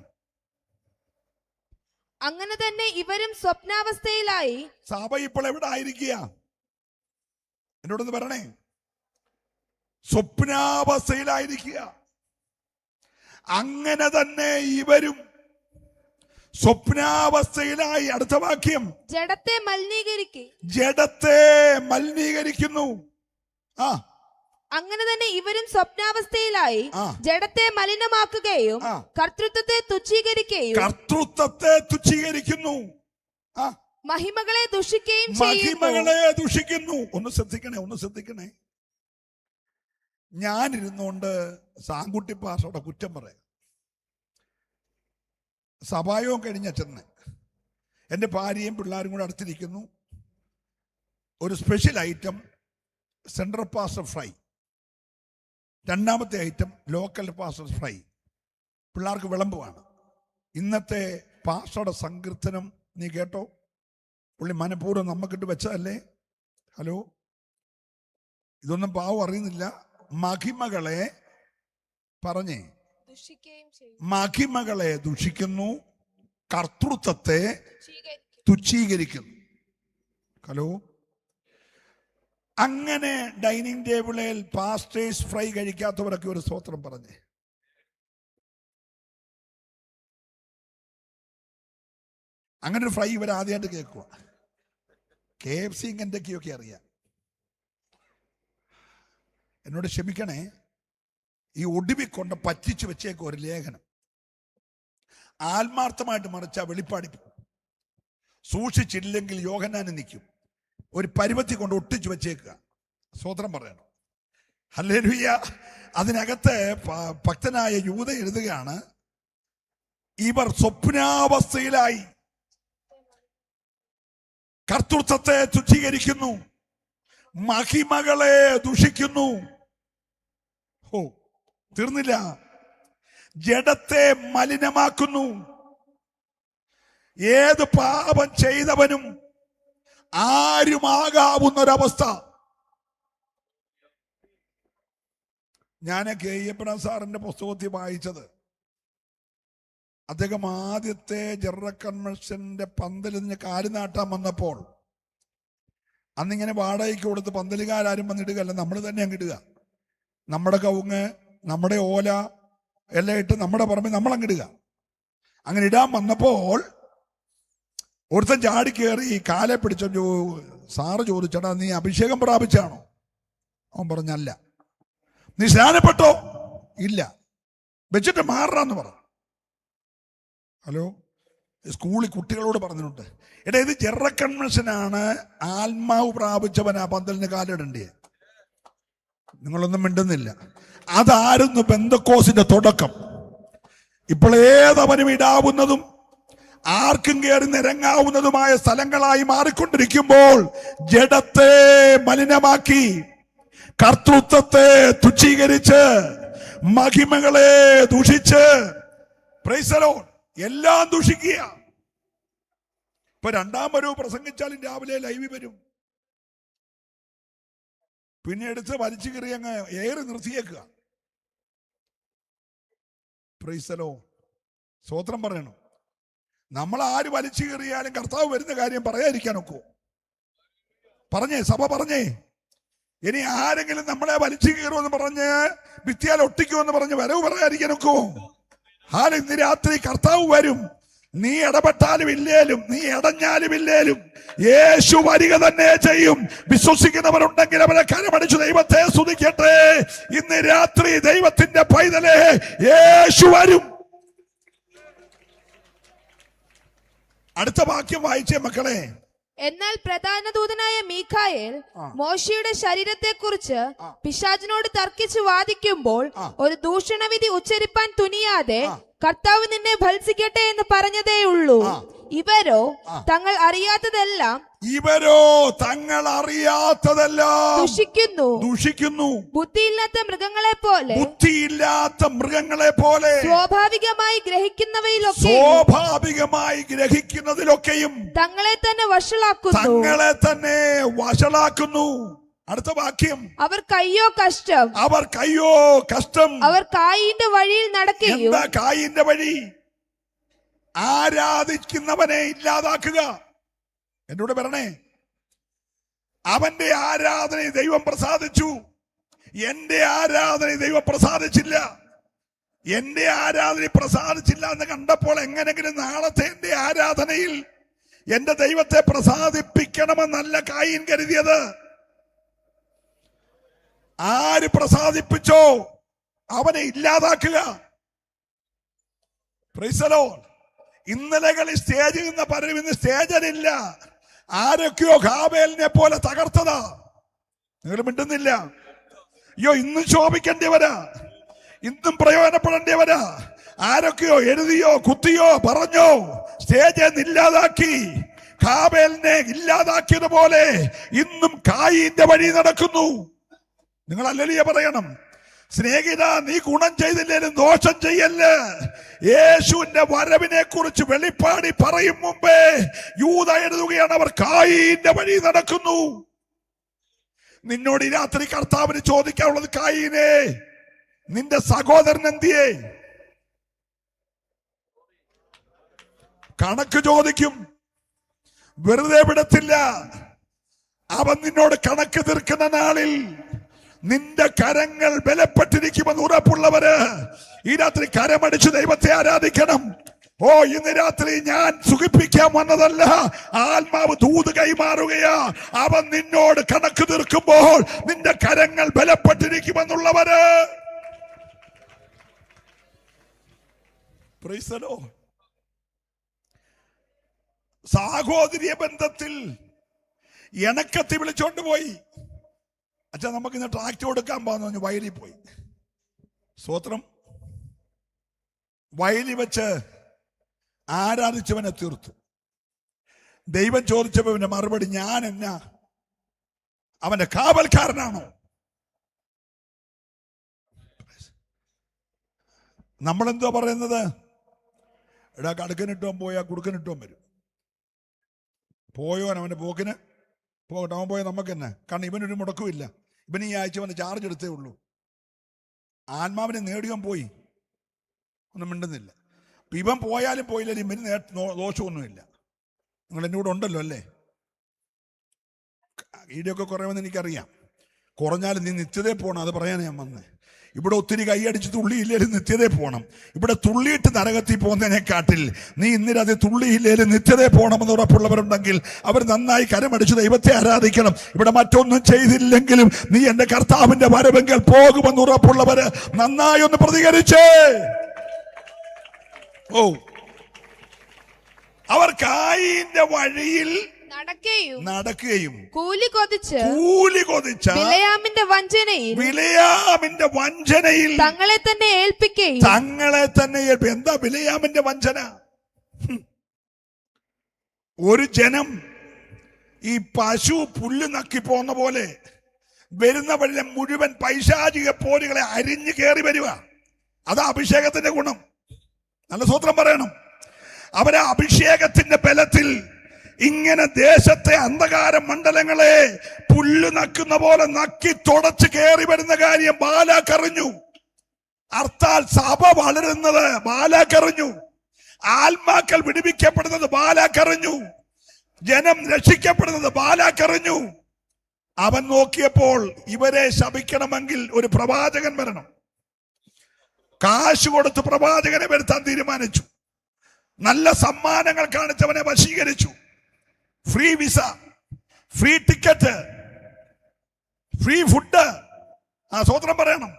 അങ്ങനെ തന്നെ ഇവരും സ്വപ്നാവസ്ഥയിലായി. സഭ ഇപ്പോൾ എവിടെ ആയിരിക്കുക? എന്നോടൊന്ന് പറയണേ. സ്വപ്നാവസ്ഥയിലായിരിക്കുക. അങ്ങനെ തന്നെ ഇവരും സ്വപ്നാവസ്ഥയിലായി. അടുത്ത വാക്യം, ജഡത്തെ മലിനീകരിക്കുന്നു. അങ്ങനെ തന്നെ ഇവരും സ്വപ്നാവസ്ഥയിലായി ജഡത്തെ മലിനമാക്കുകയും കർത്തൃത്വത്തെ തുച്ഛീകരിക്കുന്നു, മഹിമകളെ ദുഷിക്കുന്നു. ഒന്ന് ശ്രദ്ധിക്കണേ. ഞാനിരുന്നുകൊണ്ട് സാങ്കുട്ടി പാസ്റ്ററുടെ കുറ്റം പറയാം. സഭായോഗം കഴിഞ്ഞ ചെന്ന് എൻ്റെ ഭാര്യയും പിള്ളേരും കൂടെ അടുത്തിരിക്കുന്നു. ഒരു special item central pastor fry, രണ്ടാമത്തെ ഐറ്റം ലോക്കൽ പാസ്റ്റർ ഫ്രൈ. പിള്ളേർക്ക് വിളമ്പുവാണ്. ഇന്നത്തെ പാസ്റ്ററുടെ സങ്കീർത്തനം നീ കേട്ടോ? പുള്ളി മനഃപൂർവ്വം നമുക്കിട്ട് വെച്ചതല്ലേ? ഹലോ, ഇതൊന്നും പാവം അറിയുന്നില്ല. മഹിമകളെ ദുഷിക്കുന്നു, കർത്തൃത്വത്തെ തുച്ഛീകരിക്കുന്നു. ഹലോ, അങ്ങനെ ഡൈനിങ് ടേബിളിൽ പാസ്റ്റേഴ്സ് ഫ്രൈ കഴിക്കാത്തവരൊക്കെ ഒരു സ്തോത്രം പറഞ്ഞേ. അങ്ങനെ ഒരു ഫ്രൈ ഇവർ ആദ്യമായിട്ട് കേൾക്കുക. KFC എന്തൊക്കെയൊക്കെ അറിയാം. എന്നോട് ക്ഷമിക്കണേ, ഈ ഒടുവിൽ കൊണ്ട് പറ്റിച്ചു വെച്ചേക്കും ഒരു ലേഖനം. ആത്മാർത്ഥമായിട്ട് മറിച്ചാൽ വെളിപ്പാടി സൂക്ഷിച്ചില്ലെങ്കിൽ യോഹന്നാന് നിൽക്കും. ഒരു പരുവത്തി കൊണ്ട് ഒട്ടിച്ചു വെച്ചേക്കുക. സ്തോത്രം പറയണം. ഹല്ലേലൂയ. അതിനകത്ത് ഭക്തനായ യൂദ എഴുതുകയാണ്, ഇവർ സ്വപ്നാവസ്ഥയിലായി കർത്തൃത്വത്തെ തുച്ഛീകരിക്കുന്നു, മഹിമകളെ ദുഷിക്കുന്നു. തീർന്നില്ല, ജഡത്തെ മലിനമാക്കുന്നു. ഏത് പാപം ചെയ്തവനും ആരുമാകാവുന്നൊരവസ്ഥ. ഞാൻ KEപ്പന സാറിന്റെ പുസ്തകത്തിൽ വായിച്ചത്, അദ്ദേഹം ആദ്യത്തെ ജനറൽ കൺവെൻഷന്റെ പന്തലിൽ നിന്ന് കാലുനാട്ടാൻ വന്നപ്പോൾ, അന്നിങ്ങനെ വാടകയ്ക്ക് കൊടുത്ത് പന്തലുകാരും വന്നിടുകയല്ല, നമ്മൾ തന്നെ അങ്ങിടുക. നമ്മുടെ കവുങ്ങ്, നമ്മുടെ ഓല എല്ലാം ഇട്ട് നമ്മുടെ പറമ്പിൽ നമ്മൾ അങ്ങിടുക. അങ്ങനെ ഇടാൻ വന്നപ്പോൾ ഒരുത്തൻ ചാടി കയറി കാലെ പിടിച്ച സാറ് ചോദിച്ചടാ, നീ അഭിഷേകം പ്രാപിച്ചാണോ? അവൻ പറഞ്ഞല്ല. നീ സ്നാനപ്പെട്ടോ? ഇല്ല. വെച്ചിട്ട് മാറാന്ന് പറഞ്ഞു. ഹലോ, സ്കൂളിൽ കുട്ടികളോട് പറഞ്ഞിട്ടുണ്ട്, എടാ ഇത് ജനറൽ കൺവെൻഷനാണ്, ആത്മാവ് പ്രാപിച്ചവനാ പന്തലിന് കാലിടണ്ടേ. നിങ്ങളൊന്നും മിണ്ടുന്നില്ല. അതായിരുന്നു പെന്തക്കോസിന്റെ തുടക്കം. ഇപ്പോൾ ഏതവനും ഇടാവുന്നതും ആർക്കും കയറി നിരങ്ങാവുന്നതുമായ സ്ഥലങ്ങളായി മാറിക്കൊണ്ടിരിക്കുമ്പോൾ ജഡത്തെ മലിനമാക്കി, കർത്തൃത്വത്തെ തുച്ഛീകരിച്ച്, മഹിമകളെ ദുഷിച്ച്, പ്രൈസ് ദി ലോർഡ്, എല്ലാം ദുഷിക്കുക. ഇപ്പൊ രണ്ടാം വരവ് പ്രസംഗിച്ചാലും രാവിലെ ലൈവ് വരും, പിന്നെ എടുത്ത് വലിച്ചു കയറി അങ്ങ് ഏറി നിർത്തിയേക്കുക. പ്രൈസ് ദി ലോർഡ്, സ്തോത്രം പറയണം. നമ്മൾ ആര് വലിച്ചു കയറിയാലും കർത്താവ് വരുന്ന കാര്യം പറയാതിരിക്കാൻ ഒക്കുമോ? പറഞ്ഞേ, സഭ പറഞ്ഞേ. ഇനി ആരെങ്കിലും നമ്മളെ വലിച്ചു കീറുമെന്ന് പറഞ്ഞ് ഭിത്തിയാൽ ഒട്ടിക്കുമെന്ന് പറഞ്ഞ് വരവ് പറയാതിരിക്കാൻ ഒക്കുമോ? ഇന്ന് രാത്രി കർത്താവ് വരും. നീ ഇടപെട്ടാലും ഇല്ലേലും, നീ ഇടഞ്ഞാലും ഇല്ലേലും യേശു വരിക തന്നെ ചെയ്യും. വിശ്വസിക്കുന്നവരുണ്ടെങ്കിൽ അവരെ കരമടിച്ചു ദൈവത്തെ സ്തുതിക്കട്ടെ. ഇന്ന് രാത്രി ദൈവത്തിന്റെ പൈതലേ, യേശു വരും. അടുത്ത വാക്യം വായിച്ചേ മക്കളെ. എന്നാൽ പ്രധാന ദൂതനായ മീഖായേൽ മോശയുടെ ശരീരത്തെക്കുറിച്ച് പിശാചിനോട് തർക്കിച്ചു വാദിക്കുമ്പോൾ ഒരു ദൂഷണവിധി ഉച്ചരിപ്പാൻ തുനിയാതെ കർത്താവ് നിന്നെ ഭത്സിക്കട്ടെ എന്ന് പറഞ്ഞതേയുള്ളൂ. ഇവരോ തങ്ങൾ അറിയാത്തതെല്ലാം ദുഷിക്കുന്നു. ബുദ്ധിയില്ലാത്ത മൃഗങ്ങളെ പോലെ സ്വാഭാവികമായി ഗ്രഹിക്കുന്നതിലൊക്കെയും തങ്ങളെ തന്നെ വഷളാക്കുന്നു. അടുത്ത വാക്യം. അവർ കയ്യോ കഷ്ടം അവർ കായിന്റെ വഴിയിൽ നടക്കുകയും. എന്താ കായിന്റെ വഴി? ആരാധിക്കുന്നവനെ ഇല്ലാതാക്കുക. എന്നോട് പറഞ്ഞേ, അവന്റെ ആരാധന ദൈവം പ്രസാദിച്ചു, എന്റെ ആരാധന ദൈവം പ്രസാദിച്ചില്ല. എന്റെ ആരാധന പ്രസാദിച്ചില്ല എന്ന് കണ്ടപ്പോൾ എങ്ങനെങ്കിലും നാളത്തെ എന്റെ ആരാധനയിൽ എന്റെ ദൈവത്തെ പ്രസാദിപ്പിക്കണമെന്നല്ല കായീൻ കരുതിയത്. ആര് പ്രസാദിപ്പിച്ചോ അവനെ ഇല്ലാതാക്കുക. Price the Lord. ഇന്നലകളിൽ സ്റ്റേജിൽ നിന്ന് പലരും ഇന്ന് സ്റ്റേജിലില്ല. ആരൊക്കെയോ ഹാബേലിനെ പോലെ തകർത്തതാ. നിങ്ങൾ മിണ്ടുന്നില്ല. അയ്യോ, ഇന്നും ശോഭിക്കേണ്ടിയവരാ, ഇന്നും പ്രയോജനപ്പെടേണ്ടിയവരാ. ആരൊക്കെയോ എഴുതിയോ കുത്തിയോ പറഞ്ഞോ സ്റ്റേജിൽ നിന്ന് ഇല്ലാതാക്കി. ഹാബേലിനെ ഇല്ലാതാക്കിയതുപോലെ ഇന്നും കായീന്റെ വഴി നടക്കുന്നു. നിങ്ങൾ ഹല്ലേലൂയ പറയണം. സ്നേഹിത, നീ ഗുണം ചെയ്തില്ലേലും ദോഷം ചെയ്യല്ലേ. യേശുവിന്റെ വരവിനെ കുറിച്ച് വെളിപ്പാടി പറയും മുമ്പേ യൂദ എഴുതുകയാണ്, അവർ കായീന്റെ വഴി നടക്കുന്നു. നിന്നോട് ഈ രാത്രി കർത്താവിന് ചോദിക്കാനുള്ളത്, കായീനെ, നിന്റെ സഹോദരൻ എന്തിയേ? കണക്ക് ചോദിക്കും, വെറുതെ വിടത്തില്ല. അവൻ നിന്നോട് കണക്ക് തീർക്കുന്ന നാളിൽ നിന്റെ കരങ്ങൾ ബലപ്പെട്ടിരിക്കുമെന്ന് ഉറപ്പുള്ളവര് ഈ രാത്രി കരമടിച്ച് ദൈവത്തെ ആരാധിക്കണം. ഇന്ന് രാത്രി ഞാൻ സുഖിപ്പിക്കാൻ വന്നതല്ല, ആത്മാവ് ദൂത് കൈമാറുകയാ. അവൻ നിന്നോട് കണക്ക് തീർക്കുമ്പോൾ നിന്റെ കരങ്ങൾ ബലപ്പെട്ടിരിക്കുമെന്നുള്ളവര്. Praise the lord. സാഹോദര്യ ബന്ധത്തിൽ ഇണക്കത്തി വിളിച്ചോണ്ട് പോയി. അച്ഛാ, നമുക്ക് ഇന്ന് ട്രാക്ട് കൊടുക്കാൻ പോകുന്നു. വയലിൽ പോയി. സ്തോത്രം. വയലിൽ വെച്ച് ആരാധിച്ചവനെ തീർത്തു. ദൈവം ചോദിച്ചപ്പോ അവന്റെ മറുപടി, ഞാൻ എന്നാ അവന്റെ കാവൽക്കാരനാണോ? നമ്മളെന്തോ പറയുന്നത്? എടാ, കടുക്കനിട്ടോ പോയാ കുടുക്കനിട്ടോ വരും. പോയോ അവന്റെ പോക്കിന് പോകട്ടെ, അവൻ പോയാൽ നമുക്ക് തന്നെ. കാരണം ഇവനൊരു മുടക്കുമില്ല. ഇവൻ ഈ ആഴ്ച അവന് ചാർജ് എടുത്തേ ഉള്ളൂ. ആത്മാവിനെ നേടിയവൻ പോയി, ഒന്നും മിണ്ടുന്നില്ല. ഇവൻ പോയാലും പോയില്ലാലും ഇവന് ദോഷമൊന്നുമില്ല. നിങ്ങൾ എൻ്റെ കൂടെ ഉണ്ടല്ലോ അല്ലേ? ഈടെയൊക്കെ കുറയുമെന്ന് എനിക്കറിയാം. കുറഞ്ഞാലും നീ നിത്യതയിൽ പോകണം, അത് പറയാൻ ഞാൻ വന്നേ. ഇവിടെ ഒത്തിരി കൈയടിച്ച് തുള്ളിയില്ലേലും നിത്യതയിൽ പോകണം. ഇവിടെ തുള്ളിയിട്ട് നരകത്തിൽ പോകുന്നതിനെക്കാട്ടിൽ നീ ഇന്നിരത് തുള്ളിയില്ലേലും നിത്യതയിൽ പോകണമെന്ന് ഉറപ്പുള്ളവരുണ്ടെങ്കിൽ അവർ നന്നായി കരമടിച്ച് ദൈവത്തെ ആരാധിക്കണം. ഇവിടെ മറ്റൊന്നും ചെയ്തില്ലെങ്കിലും നീ എന്റെ കർത്താവിന്റെ വരവെങ്കിൽ പോകുമെന്ന് ഉറപ്പുള്ളവര് നന്നായി ഒന്ന് പ്രതികരിച്ചേ. അവർ കായീന്റെ വഴിയിൽ നടക്കുകയും കൂലി കൊതിച്ച് ബിലെയാമിന്റെ വഞ്ചനയിൽ തങ്ങളെ തന്നെ ഏൽപ്പിക്കുകയും. എന്താ ബിലെയാമിന്റെ വഞ്ചന? ഒരു ജനം ഈ പശു പുല്ല് നക്കി പോന്ന പോലെ വരുന്ന വഴിയിലെ മുഴുവൻ പൈശാചിക പോരുകളെ അരിഞ്ഞു കയറി വരിക. അതാ അഭിഷേകത്തിന്റെ ഗുണം. നല്ല സ്തോത്രം പറയണം. അവരെ അഭിഷേകത്തിന്റെ ബലത്തിൽ ഇങ്ങനെ ദേശത്തെ അന്ധകാര മണ്ഡലങ്ങളെ പുല്ല് നക്കുന്ന പോലെ നക്കി തുടച്ച് കയറി വരുന്ന കാര്യം ബാലാക്കറിഞ്ഞു. അർത്ഥാൽ സഭ വളരുന്നത് ബാലാക്കറിഞ്ഞു. ആത്മാക്കൾ വിടുവിക്കപ്പെടുന്നത് ബാലാക്കറിഞ്ഞു. ജനം രക്ഷിക്കപ്പെടുന്നത് ബാലാക്കറിഞ്ഞു. അവൻ നോക്കിയപ്പോൾ ഇവരെ ശപിക്കണമെങ്കിൽ ഒരു പ്രവാചകൻ വരണം. കാശ് കൊടുത്ത് പ്രവാചകനെ വരുത്താൻ തീരുമാനിച്ചു. നല്ല സമ്മാനങ്ങൾ കാണിച്ചവനെ വശീകരിച്ചു. Free visa, free ticket, free food. സ്വതന്ത്രം പറയണം.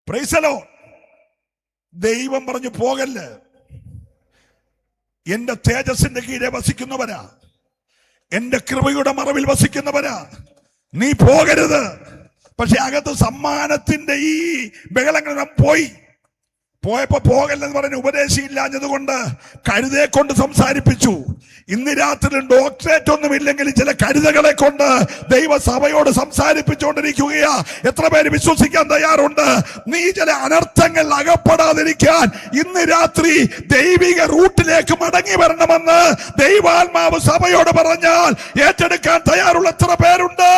Praise the lord. ദൈവം പറഞ്ഞു, പോകല്ല്, എന്റെ തേജസ്സിന്റെ കീഴെ വസിക്കുന്നവരാ, എന്റെ കൃപയുടെ മറവിൽ വസിക്കുന്നവരാ, നീ പോകരുത്. പക്ഷെ അകത്ത് സമ്മാനത്തിന്റെ ഈ ബഹളങ്ങൾ പോയപ്പോ പോകല്ലെന്ന് പറഞ്ഞ ഉപദേശിയില്ലാഞ്ഞതുകൊണ്ട് കഴുതയെ കൊണ്ട് സംസാരിപ്പിച്ചു. ഇന്ന് രാത്രി ഡോക്ടറേറ്റ് ഒന്നും ഇല്ലെങ്കിൽ ചില കഴുതകളെ കൊണ്ട് ദൈവസഭയോട് സംസാരിപ്പിച്ചുകൊണ്ടിരിക്കുകയാ. എത്ര പേര് വിശ്വസിക്കാൻ തയ്യാറുണ്ട്? നീ ചില അനർത്ഥങ്ങൾ അകപ്പെടാതിരിക്കാൻ ഇന്ന് രാത്രി ദൈവിക റൂട്ടിലേക്ക് മടങ്ങി വരണമെന്ന് ദൈവാത്മാവ് സഭയോട് പറഞ്ഞാൽ ഏറ്റെടുക്കാൻ തയ്യാറുള്ള എത്ര പേരുണ്ട്?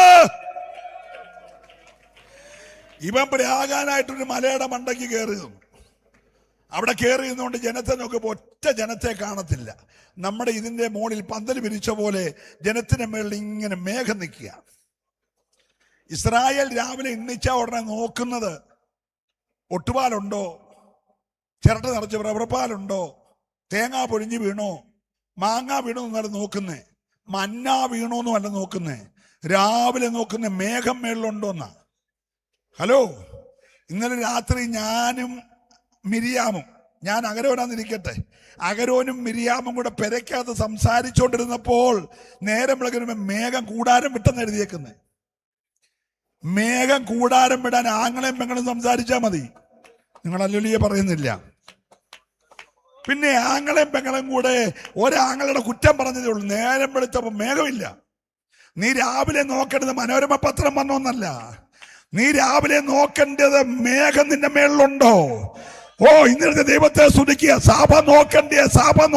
ഇവൻ ആകാനായിട്ടൊരു മലയുടെ മണ്ടയ്ക്ക് കയറിയതും അവിടെ കയറി നിന്നുകൊണ്ട് ജനത്തെ നോക്കുമ്പോൾ ഒറ്റ ജനത്തെ കാണത്തില്ല. നമ്മുടെ ഇതിന്റെ മുകളിൽ പന്തൽ വിരിച്ച പോലെ ജനത്തിന്റെ മേളിൽ ഇങ്ങനെ മേഘം നിൽക്കുക. ഇസ്രായേൽ രാവിലെ എണ്ണിച്ച ഉടനെ നോക്കുന്നത് ഒട്ടുപാലുണ്ടോ, ചിരട്ട നിറച്ച് റബ്ബർപാലുണ്ടോ, തേങ്ങ പൊഴിഞ്ഞു വീണോ, മാങ്ങ വീണോ എന്നല്ല നോക്കുന്നേ, മന്ന വീണോന്നും അല്ല നോക്കുന്നേ. രാവിലെ നോക്കുന്ന മേഘം മേളിലുണ്ടോന്നാ. ഹലോ, ഇന്നലെ രാത്രി ഞാനും മിരിയാമും, ഞാൻ അഗരോനാന്നിരിക്കട്ടെ, അഗരോനും മിരിയാമും കൂടെ പെരയ്ക്കകത്ത് സംസാരിച്ചുകൊണ്ടിരുന്നപ്പോൾ നേരം വിളക്കുമ്പോ മേഘം കൂടാരം വിട്ടെന്ന് എഴുതിയേക്കുന്നത്. മേഘം കൂടാരം വിടാൻ ആങ്ങളെയും പെങ്ങളും സംസാരിച്ചാൽ മതി. നിങ്ങൾ അല്ലുലിയെ പറയുന്നില്ല. പിന്നെ ആങ്ങളെയും പെങ്ങളും കൂടെ ഒരാങ്ങളുടെ കുറ്റം പറഞ്ഞതേ ഉള്ളൂ. നേരം വെളുത്തപ്പോ മേഘമില്ല. നീ രാവിലെ നോക്കേണ്ടത് മനോരമ പത്രം വന്നോന്നല്ല, നീ രാവിലെ നോക്കേണ്ടത് മേഘം നിന്റെ മേളിലുണ്ടോ. ഇന്നത്തെ ദൈവത്തെ സ്തുതിക്കുക. സഭ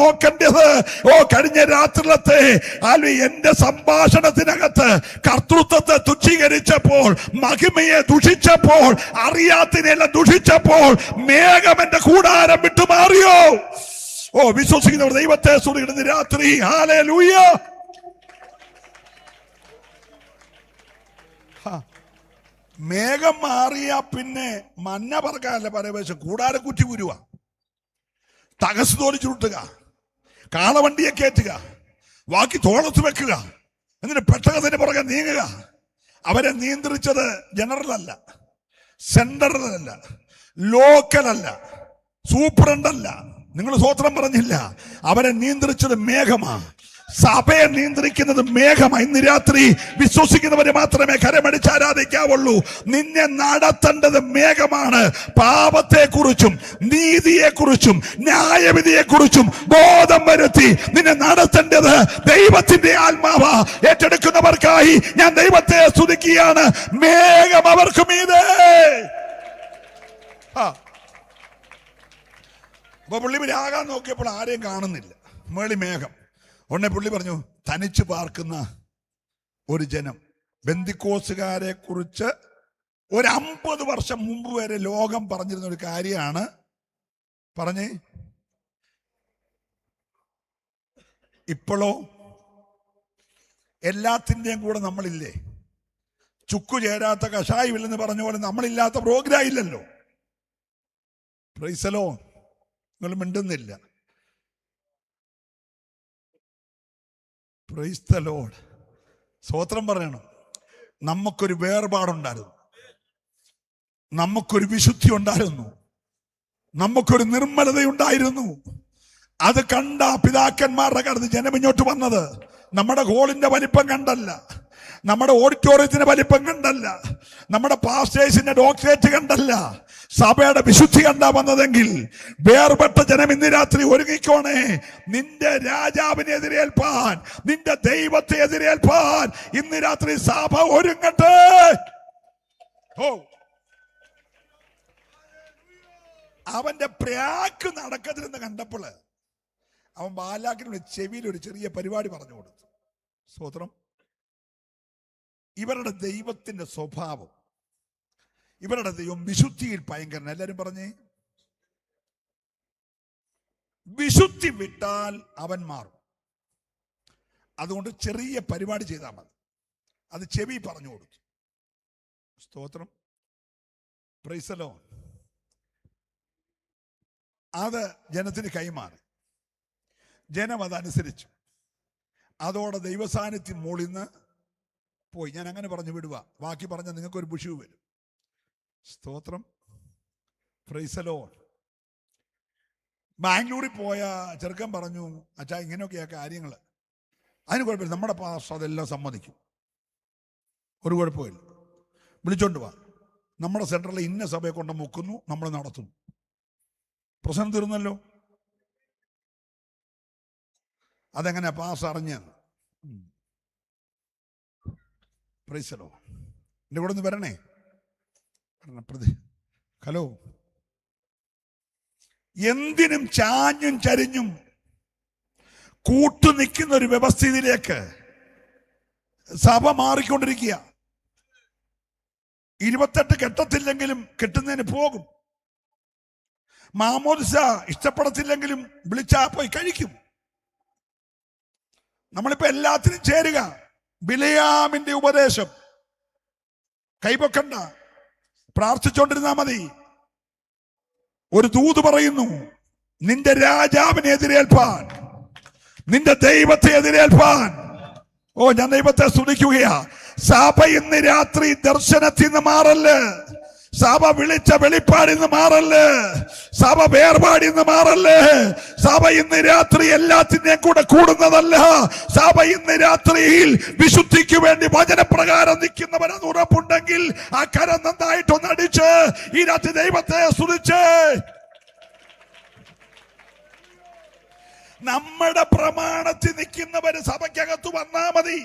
നോക്കേണ്ടത് കഴിഞ്ഞ രാത്രിയിലത്തെ എന്റെ സംഭാഷണത്തിനകത്ത് കർത്തൃത്വത്തെ തുച്ഛീകരിച്ചപ്പോൾ, മഹിമയെ ദുഷിച്ചപ്പോൾ, അറിയാത്തിനെല്ലാം ദുഷിച്ചപ്പോൾ മേഘം എന്റെ കൂടാരം വിട്ടുമാറിയോ? വിശ്വസിക്കുന്നവർ ദൈവത്തെ സ്തുതിക്കുന്ന രാത്രി. ഹല്ലേലൂയ. മേഘം മാറിയ പിന്നെ മഞ്ഞ പറക്കാനല്ല പരവേശം, കൂടാരക്കുറ്റി കുരുവ, തകസ് തോലി ചുരുട്ടുക, കാളവണ്ടിയെ കയറ്റുക, വാക്കി തോളത്ത് വെക്കുക, എന്നിട്ട് പെട്ടകത്തിന് പുറകെ നീങ്ങുക. അവരെ നിയന്ത്രിച്ചത് ജനറൽ അല്ല, സെൻട്രൽ അല്ല, ലോക്കൽ അല്ല, സൂപ്രണ്ടല്ല. നിങ്ങൾ സ്വോത്രം പറഞ്ഞില്ല. അവരെ നിയന്ത്രിച്ചത് മേഘമാ. സഭയെ നിയന്ത്രിക്കുന്നത് മേഘമായി. ഇന്ന് രാത്രി വിശ്വസിക്കുന്നവരെ മാത്രമേ കരമടിച്ച് ആരാധിക്കാവുള്ളൂ. നിന്നെ നടത്തേണ്ടത് മേഘമാണ്. പാപത്തെക്കുറിച്ചും നീതിയെക്കുറിച്ചും ന്യായവിധിയെക്കുറിച്ചും ബോധം വരുത്തി നിന്നെ നടത്തേണ്ടത് ദൈവത്തിന്റെ ആത്മാവ്. ഏറ്റെടുക്കുന്നവർക്കായി ഞാൻ ദൈവത്തെ സ്തുതിക്കുകയാണ്. മേഘം അവർക്ക് മീതെ. അപ്പൊ പുള്ളി ആകാൻ നോക്കിയപ്പോൾ ആരെയും കാണുന്നില്ല. മേളി മേഘം. ഉടനെ പുള്ളി പറഞ്ഞു, തനിച്ച് പാർക്കുന്ന ഒരു ജനം. ബെന്തിക്കോസുകാരെ കുറിച്ച് ഒരു 50 വർഷം മുമ്പ് വരെ ലോകം പറഞ്ഞിരുന്ന ഒരു കാര്യമാണ്. പറഞ്ഞേ, ഇപ്പോഴോ എല്ലാത്തിൻ്റെയും കൂടെ നമ്മളില്ലേ? ചുക്കു ചേരാത്ത കഷായമില്ലെന്ന് പറഞ്ഞ പോലെ നമ്മളില്ലാത്ത പ്രോഗ്രാം ഇല്ലല്ലോ. Price the Lord. നിങ്ങൾ മിണ്ടുന്നില്ല. Price the Lord. സ്തോത്രം പറയണം. നമുക്കൊരു വേർപാടുണ്ടായിരുന്നു, നമുക്കൊരു വിശുദ്ധി ഉണ്ടായിരുന്നു, നമുക്കൊരു നിർമ്മലതയുണ്ടായിരുന്നു. അത് കണ്ട പിതാക്കന്മാരുടെ കടന്ന് ജനം ഇങ്ങോട്ട് വന്നത് നമ്മുടെ ഹോളിന്റെ വലിപ്പം കണ്ടല്ല, നമ്മുടെ ഓഡിറ്റോറിയത്തിന്റെ വലിപ്പം കണ്ടല്ല, നമ്മുടെ പാസ്റ്റേഴ്സിന്റെ ഡോക്ടറേറ്റ് കണ്ടല്ല, സഭയുടെ വിശുദ്ധി കണ്ടാ വന്നതെങ്കിൽ വേർപെട്ട ജനം ഇന്ന് രാത്രി ഒരുങ്ങിക്കോണേ. നിന്റെ രാജാവിനെ എതിരേൽപ്പാൻ, നിന്റെ ദൈവത്തെ എതിരേൽപ്പാൻ ഇന്ന് രാത്രി സഭ ഒരുങ്ങട്ടെ. അവന്റെ പ്രാക്ക് നടക്കത്തില്ലെന്ന് കണ്ടപ്പോൾ അവൻ ബാലാക്കിനുള്ള ചെവിയിൽ ഒരു ചെറിയ പരിപാടി പറഞ്ഞു കൊടുത്തു. സ്തോത്രം. ഇവരുടെ ദൈവത്തിന്റെ സ്വഭാവം, ഇവരുടെ ദൈവം വിശുദ്ധിയിൽ ഭയങ്കരൻ. എല്ലാരും പറഞ്ഞേ, വിശുദ്ധി വിട്ടാൽ അവൻ മാറും. അതുകൊണ്ട് ചെറിയ പരിപാടി ചെയ്താൽ മതി. അത് ചെവി പറഞ്ഞു കൊടുത്തു. സ്തോത്രം, പ്രൈസ് ദി ലോർഡ്. അത് ജനത്തിന് കൈമാറി. ജനം അതനുസരിച്ചു. അതോടെ ദൈവസാന്നിധ്യം മോളിൽ നിന്ന് പോയി. ഞാൻ അങ്ങനെ പറഞ്ഞു വിടുക. ബാക്കി പറഞ്ഞാൽ നിങ്ങൾക്കൊരു ബുഷു വരും. സ്തോത്രം, പ്രൈസ് ദി ലോർഡ്. ബാംഗ്ലൂരിൽ പോയ ചെറുക്കൻ പറഞ്ഞു, അച്ഛാ ഇങ്ങനെയൊക്കെയാ കാര്യങ്ങൾ. അതിന് കുഴപ്പമില്ല, നമ്മുടെ പാസ്റ്റർ അതെല്ലാം സമ്മതിക്കും, ഒരു കുഴപ്പമില്ല, വിളിച്ചോണ്ട് വാ. നമ്മുടെ സെൻറ്ററിൽ ഇന്ന സഭയെ കൊണ്ട് മുക്കുന്നു, നമ്മൾ നടത്തുന്നു. പ്രശ്നം തീർന്നല്ലോ. അതെങ്ങനെ പാസ് അറിഞ്ഞെന്ന്. Praise the lord. എൻ്റെ കൂടെ ഒന്ന് വരണേ. ഹലോ. എന്തിനും ചാഞ്ഞും ചരിഞ്ഞും കൂട്ടുനിൽക്കുന്ന ഒരു വ്യവസ്ഥയിലേക്ക് സഭ മാറിക്കൊണ്ടിരിക്കുക. 28 കെട്ടത്തില്ലെങ്കിലും കെട്ടുന്നതിന് പോകും. മാമോദിസ ഇഷ്ടപ്പെടത്തില്ലെങ്കിലും വിളിച്ചാ പോയി കഴിക്കും. നമ്മളിപ്പോ എല്ലാത്തിനും ചേരുക. ബിലയാമിന്റെ ഉപദേശം കൈപൊക്കണ്ട, പ്രാർത്ഥിച്ചോണ്ടിരുന്നാ മതി. ഒരു ദൂത് പറയുന്നു, നിന്റെ രാജാവിനെ എതിരേൽപ്പാൻ, നിന്റെ ദൈവത്തെ എതിരേൽപ്പാൻ. ഓ, ഞാൻ ദൈവത്തെ സ്തുതിക്കുകയാ. സഭ ഇന്ന് രാത്രി ദർശനത്തിൽ നിന്ന് മാറല്ല്, സഭ വിളിച്ച വെളിപ്പാടിൽ നിന്ന് മാറല്ല്, സഭ വേർപാടിൽ നിന്ന് മാറല്ല്. സഭ ഇന്ന് രാത്രി എല്ലാത്തിനെയും കൂടെ കൂടുന്നതല്ല. സഭ ഇന്ന് രാത്രിയിൽ വിശുദ്ധിക്ക് വേണ്ടി വചനപ്രകാരം നിൽക്കുന്നവരെന്ന് ഉറപ്പുണ്ടെങ്കിൽ ആ കരം നന്നായിട്ടൊന്ന് അടിച്ച് ഈ രാത്രി ദൈവത്തെ സ്തുതിച്ച് നമ്മുടെ പ്രമാണത്തിൽ നിൽക്കുന്നവര് സഭയ്ക്കകത്ത് വന്നാ മതി.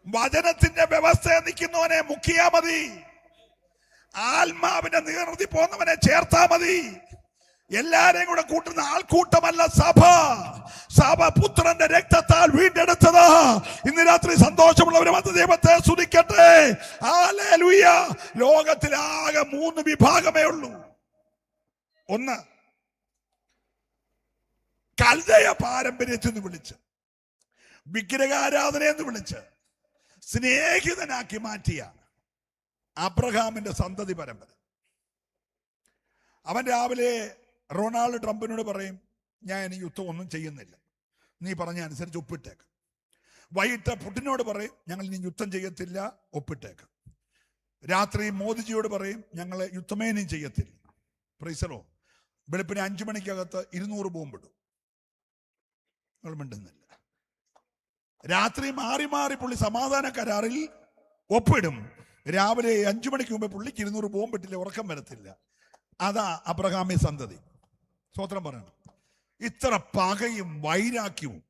വചനത്തിന്റെ വ്യവസ്ഥയെ നിൽക്കുന്നവനെ മുക്കിയാ മതി. ആത്മാവിന്റെ നീർത്തി പോകുന്നവനെ ചേർത്താ മതി. എല്ലാരെയും കൂടെ കൂട്ടുന്ന ആൾക്കൂട്ടമല്ല സഭ. സഭ പുത്രന്റെ രക്തത്താൽ വീണ്ടെടുത്തതാ. ഇന്ന് രാത്രി സന്തോഷമുള്ളവരും അത് ദൈവത്തെ സ്തുതിക്കട്ടെ. ഹല്ലേലൂയ. ലോകത്തിലാകെ 3 വിഭാഗമേ ഉള്ളൂ. ഒന്ന്, കൽദയ പാരമ്പര്യത്തിൽ നിന്ന് വിളിച്ച്, വിഗ്രഹാരാധനയെന്ന് വിളിച്ച് സ്നേഹിതനാക്കി മാറ്റിയ അബ്രഹാമിന്റെ സന്തതി പരമ്പര. അവൻ രാവിലെ റൊണാൾഡ് ട്രംപിനോട് പറയും, ഞാൻ ഇനി യുദ്ധം ഒന്നും ചെയ്യുന്നില്ല, നീ പറഞ്ഞ അനുസരിച്ച് ഒപ്പിട്ടേക്ക്. വൈകിട്ട് പുടിനോട് പറയും, ഞങ്ങൾ ഇനി യുദ്ധം ചെയ്യത്തില്ല, ഒപ്പിട്ടേക്ക്. രാത്രി മോദിജിയോട് പറയും, ഞങ്ങൾ യുദ്ധമേനും ചെയ്യത്തില്ല. Price the Lord. വെളുപ്പിന് 5 മണിക്കകത്ത് 200 ബോംബിടും. നിങ്ങൾ മിണ്ടുന്നില്ല. രാത്രി മാറി മാറി പുള്ളി സമാധാന കരാറിൽ ഒപ്പിടും. രാവിലെ 5 മണിക്ക് മുമ്പേ പുള്ളിക്ക് 200 ബോംബിട്ടില്ല, ഉറക്കം വരത്തില്ല. അതാ അബ്രഹാമി സന്തതി. സ്വത്രം പറയണം. ഇത്ര പകയും വൈരാഗ്യവും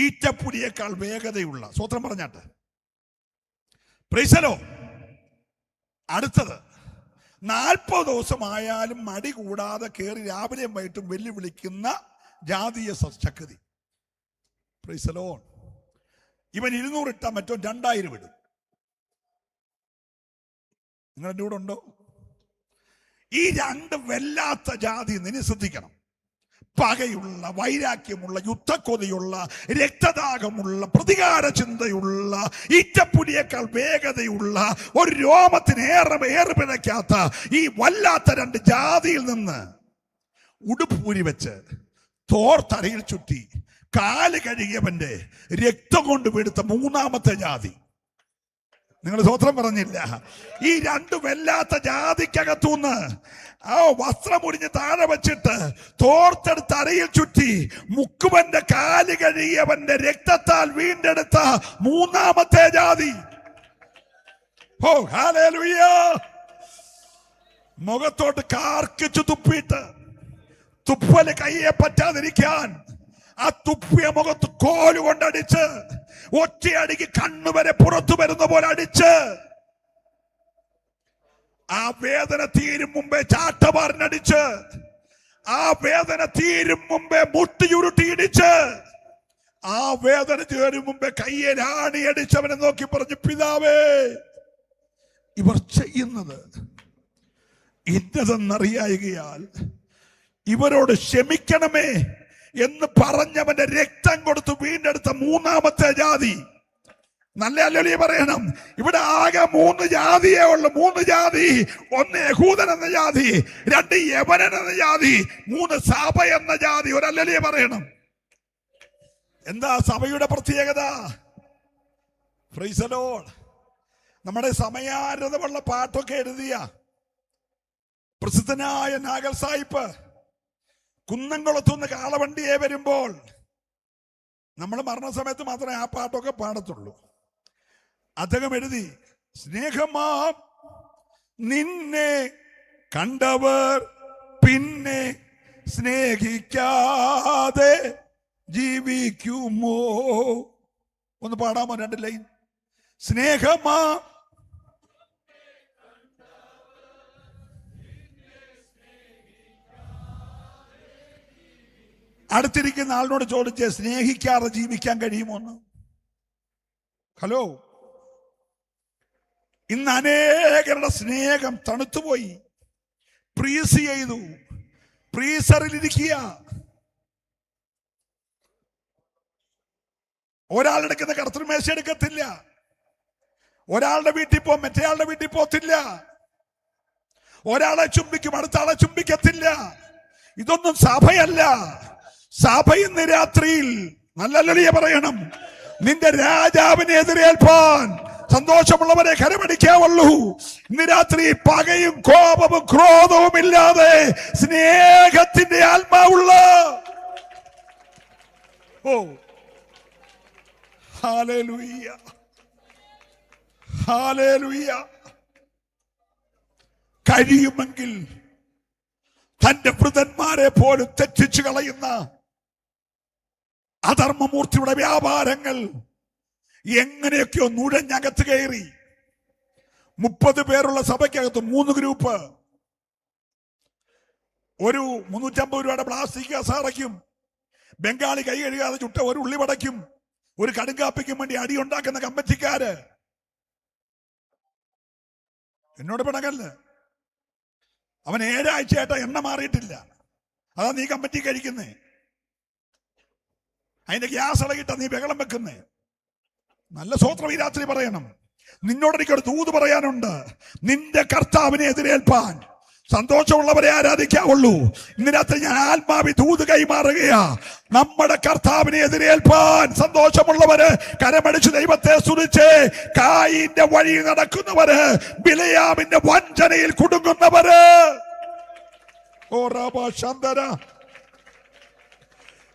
ഈറ്റപ്പുലിയേക്കാൾ വേഗതയുള്ള, സ്വത്രം പറഞ്ഞാട്ടെ. Price the Lord. അടുത്തത് 40 ദിവസമായാലും മടി കൂടാതെ കയറി രാവിലെയും വൈകിട്ടും വെല്ലുവിളിക്കുന്ന ജാതീയ ശക്തി. Price the Lord. ഇവൻ 200 ഇട്ടാൽ മറ്റോ 2000 ഇടും. നിങ്ങൾ എൻ്റെ കൂടെ ഉണ്ടോ? ഈ 2 വല്ലാത്ത ജാതി നിന്നെ ശ്രദ്ധിക്കണം. പകയുള്ള, വൈരാഗ്യമുള്ള, യുദ്ധക്കൊതിയുള്ള, രക്തദാഹമുള്ള, പ്രതികാര ചിന്തയുള്ള, ഈറ്റപ്പുലിയേക്കാൾ വേഗതയുള്ള, ഒരു രോമത്തിന് ഏറുപിഴയ്ക്കാത്ത ഈ വല്ലാത്ത 2 ജാതിയിൽ നിന്ന് ഉടുപ്പൂരി വെച്ച് തോർത്തരയിൽ ചുറ്റി കാല് കഴുകിയവന്റെ രക്തം കൊണ്ട് വീടുത്ത 3ാമത്തെ ജാതി. നിങ്ങൾ സ്വത്രം പറഞ്ഞില്ല. ഈ 2 വല്ലാത്ത ജാതിക്കകത്തുനിന്ന് വസ്ത്രം ഉരിഞ്ഞ് താഴെ വെച്ചിട്ട് തോർത്തെടുത്ത് അരയിൽ ചുറ്റി മുക്കുവന്റെ കാല് കഴുകിയവന്റെ രക്തത്താൽ വീണ്ടെടുത്ത 3ാമത്തെ ജാതി. ഓ ഹല്ലേലൂയ. മുഖത്തോട്ട് കാർക്കിച്ചു തുപ്പിയിട്ട് തുപ്പല് കയ്യെ പറ്റാതിരിക്കാൻ ആ തുപ്പിയ മുഖത്ത് കോലുകൊണ്ടടിച്ച് ഒറ്റയടിക്ക് കണ്ണുവരെ പുറത്തു വരുന്ന പോലെ അടിച്ച് ആ വേദന തീരും മുമ്പേ ചാട്ടവാറിനടിച്ച് ആ വേദന തീരും മുമ്പേ മുട്ടിയുരുട്ടി ഇടിച്ച് ആ വേദന തീരും മുമ്പേ കയ്യെ രാണിയടിച്ചവനെ നോക്കി പറഞ്ഞു, പിതാവേ, ഇവർ ചെയ്യുന്നത് ഇന്നതെന്നറിയായികയാൽ ഇവരോട് ക്ഷമിക്കണമേ എന്ന് പറഞ്ഞവന്റെ രക്തം കൊടുത്ത് വീണ്ടെടുത്ത 3ാമത്തെ ജാതി. നല്ല ഹല്ലേലൂയ പറയണം. ഇവിടെ ആകെ 3 ജാതിയേ ഉള്ളു. 3 ജാതി. 1 യഹൂദൻ എന്ന ജാതി, 2 യവനൻ എന്ന ജാതി, 3 സഭ എന്ന ജാതി. ഒരു ഹല്ലേലൂയ പറയണം. എന്താ സഭയുടെ പ്രത്യേകത? Price the Lord. നമ്മുടെ സമയാരതമുള്ള പാട്ടൊക്കെ എഴുതിയ പ്രസിദ്ധനായ നാഗൽ സാഹിബ് കുന്നംകുളത്തുനിന്ന് കാളവണ്ടിയെ വരുമ്പോൾ നമ്മൾ മരണസമയത്ത് മാത്രമേ ആ പാട്ടൊക്കെ പാടത്തുള്ളൂ. അദ്ദേഹം എഴുതി, സ്നേഹമാം നിന്നെ കണ്ടവർ പിന്നെ സ്നേഹിക്കാതെ ജീവിക്കുമോ? ഒന്ന് പാടാമോ 2 ലൈൻ? സ്നേഹമാ അടുത്തിരിക്കുന്ന ആളിനോട് ചോദിച്ചേ, സ്നേഹിക്കാതെ ജീവിക്കാൻ കഴിയുമോന്ന്? ഹലോ, ഇന്ന് അനേകരുടെ സ്നേഹം തണുത്തുപോയി. ഫ്രീസ് ചെയ്തു, ഫ്രീസറിലിരിക്കുക. ഒരാളെടുക്കുന്ന കർത്തൃമേശ എടുക്കത്തില്ല. ഒരാളുടെ വീട്ടിൽ പോകും, മറ്റേയാളുടെ വീട്ടിൽ പോകത്തില്ല. ഒരാളെ ചുംബിക്കും, അടുത്ത ആളെ ചുംബിക്കത്തില്ല. ഇതൊന്നും സഭയല്ല. സഭ ഇന്ന് രാത്രിയിൽ നല്ല ഹല്ലേലൂയ പറയണം. നിന്റെ രാജാവിനെ എതിരേൽപ്പാൻ സന്തോഷമുള്ളവരെ കരമടിക്കാവുള്ളൂ. ഇന്ന് രാത്രി പകയും കോപവും ക്രോധവും ഇല്ലാതെ സ്നേഹത്തിന്റെ ആത്മാവുള്ള ഹല്ലേലൂയ, ഹല്ലേലൂയ. കഴിയുമെങ്കിൽ തന്റെ വൃതന്മാരെ പോലും തെറ്റിച്ചു കളയുന്ന അധർമ്മമൂർത്തിയുടെ വ്യാപാരങ്ങൾ എങ്ങനെയൊക്കെയോ നുഴഞ്ഞകത്ത് കയറി. 30 പേരുള്ള സഭയ്ക്കകത്ത് 3 ഗ്രൂപ്പ്. ഒരു 350 രൂപയുടെ പ്ലാസ്റ്റിക് കസാറയ്ക്കും ബംഗാളി കൈ കഴുകാതെ ചുട്ട ഒരു ഉള്ളിവടയ്ക്കും ഒരു കടുങ്കാപ്പിക്കും വേണ്ടി അടിയുണ്ടാക്കുന്ന കമ്മിറ്റിക്കാര്. എന്നോട് പിണങ്ങല്ല. അവൻ 7 ആഴ്ചയായിട്ട് എണ്ണ മാറിയിട്ടില്ല. അതാ നീ കമ്മിറ്റി കഴിക്കുന്നേ. അതിന്റെ ഗ്യാസ് ഇളകിട്ട നീ ബഹളം വെക്കുന്നേ. നല്ല സ്വോത്രം ഈ രാത്രി പറയണം. നിന്നോട് എനിക്കൊരു ദൂത് പറയാനുണ്ട്. നിന്റെ കർത്താവിനെ എതിരേൽപ്പാൻ സന്തോഷമുള്ളവരെ ആരാധിക്കാവുള്ളൂ. ഇന്ന് രാത്രി ഞാൻ ആത്മാവി ദൂത് കൈമാറുകയാ. നമ്മുടെ കർത്താവിനെ എതിരേൽപ്പാൻ സന്തോഷമുള്ളവര് കരമടിച്ച് ദൈവത്തെ സ്തുതിച്ച് കായിന്റെ വഴി നടക്കുന്നവര്, ബിലയാമിന്റെ വഞ്ചനയിൽ കുടുങ്ങുന്നവര്. ഓ റബ ശന്തര.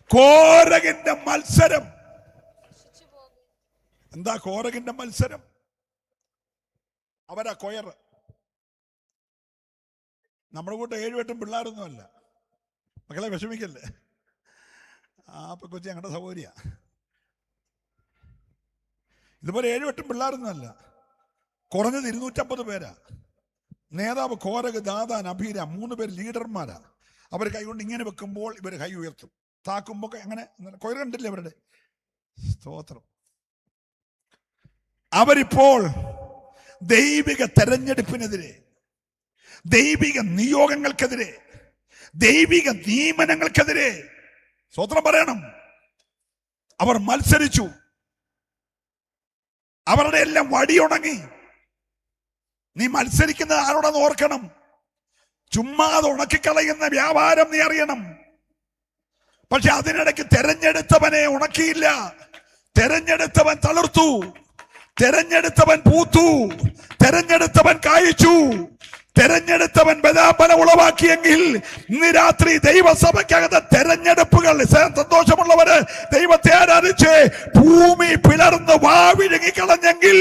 കോരകിന്റെ മത്സരം. എന്താ കോരകിന്റെ മത്സരം? അവരാ കൊയർ. നമ്മുടെ കൂട്ടം 7-8 പിള്ളേരൊന്നും അല്ല. മക്കളെ വിഷമിക്കല്ലേ. അപ്പൊ കൊച്ചി ഞങ്ങളുടെ സൗകര്യ. ഇതുപോലെ 7-8 പിള്ളേരൊന്നും അല്ല. കുറഞ്ഞത് 250 പേരാ. നേതാവ് കോരക്, ദാദാൻ, അഭീര 3 പേര് ലീഡർമാരാ. അവർ കൈകൊണ്ട് ഇങ്ങനെ വെക്കുമ്പോൾ ഇവർ കൈ ഉയർത്തും. താക്കുമ്പോ അങ്ങനെ കൊയർ കണ്ടില്ലേ അവരുടെ സ്തോത്രം. അവരിപ്പോൾ ദൈവിക തെരഞ്ഞെടുപ്പിനെതിരെ, ദൈവിക നിയോഗങ്ങൾക്കെതിരെ, ദൈവിക നിയമനങ്ങൾക്കെതിരെ സ്തോത്രം പറയണം, അവർ മത്സരിച്ചു. അവരുടെ എല്ലാം വടിയുണങ്ങി. നീ മത്സരിക്കുന്നത് ആരോടെന്ന് ഓർക്കണം. ചുമ്മാതെ ഉണക്കിക്കളയുന്ന വ്യാപാരം നീ അറിയണം. പക്ഷെ അതിനിടയ്ക്ക് തെരഞ്ഞെടുത്തവനെ ഉണക്കിയില്ല. തെരഞ്ഞെടുത്തവൻ തളിർത്തു, തെരഞ്ഞെടുത്തവൻ പൂത്തു, തെരഞ്ഞെടുത്തവൻ കായിച്ചു, തെരഞ്ഞെടുത്തവൻ ബലാബലം ഉളവാക്കിയെങ്കിൽ ഇന്ന് രാത്രി ദൈവസഭയ്ക്കകത്ത് തെരഞ്ഞെടുപ്പുകൾ സന്തോഷമുള്ളവര് ദൈവത്തെ ആരാധിച്ച് ഭൂമി പിളർന്ന് വാവിഴുങ്ങിക്കളഞ്ഞെങ്കിൽ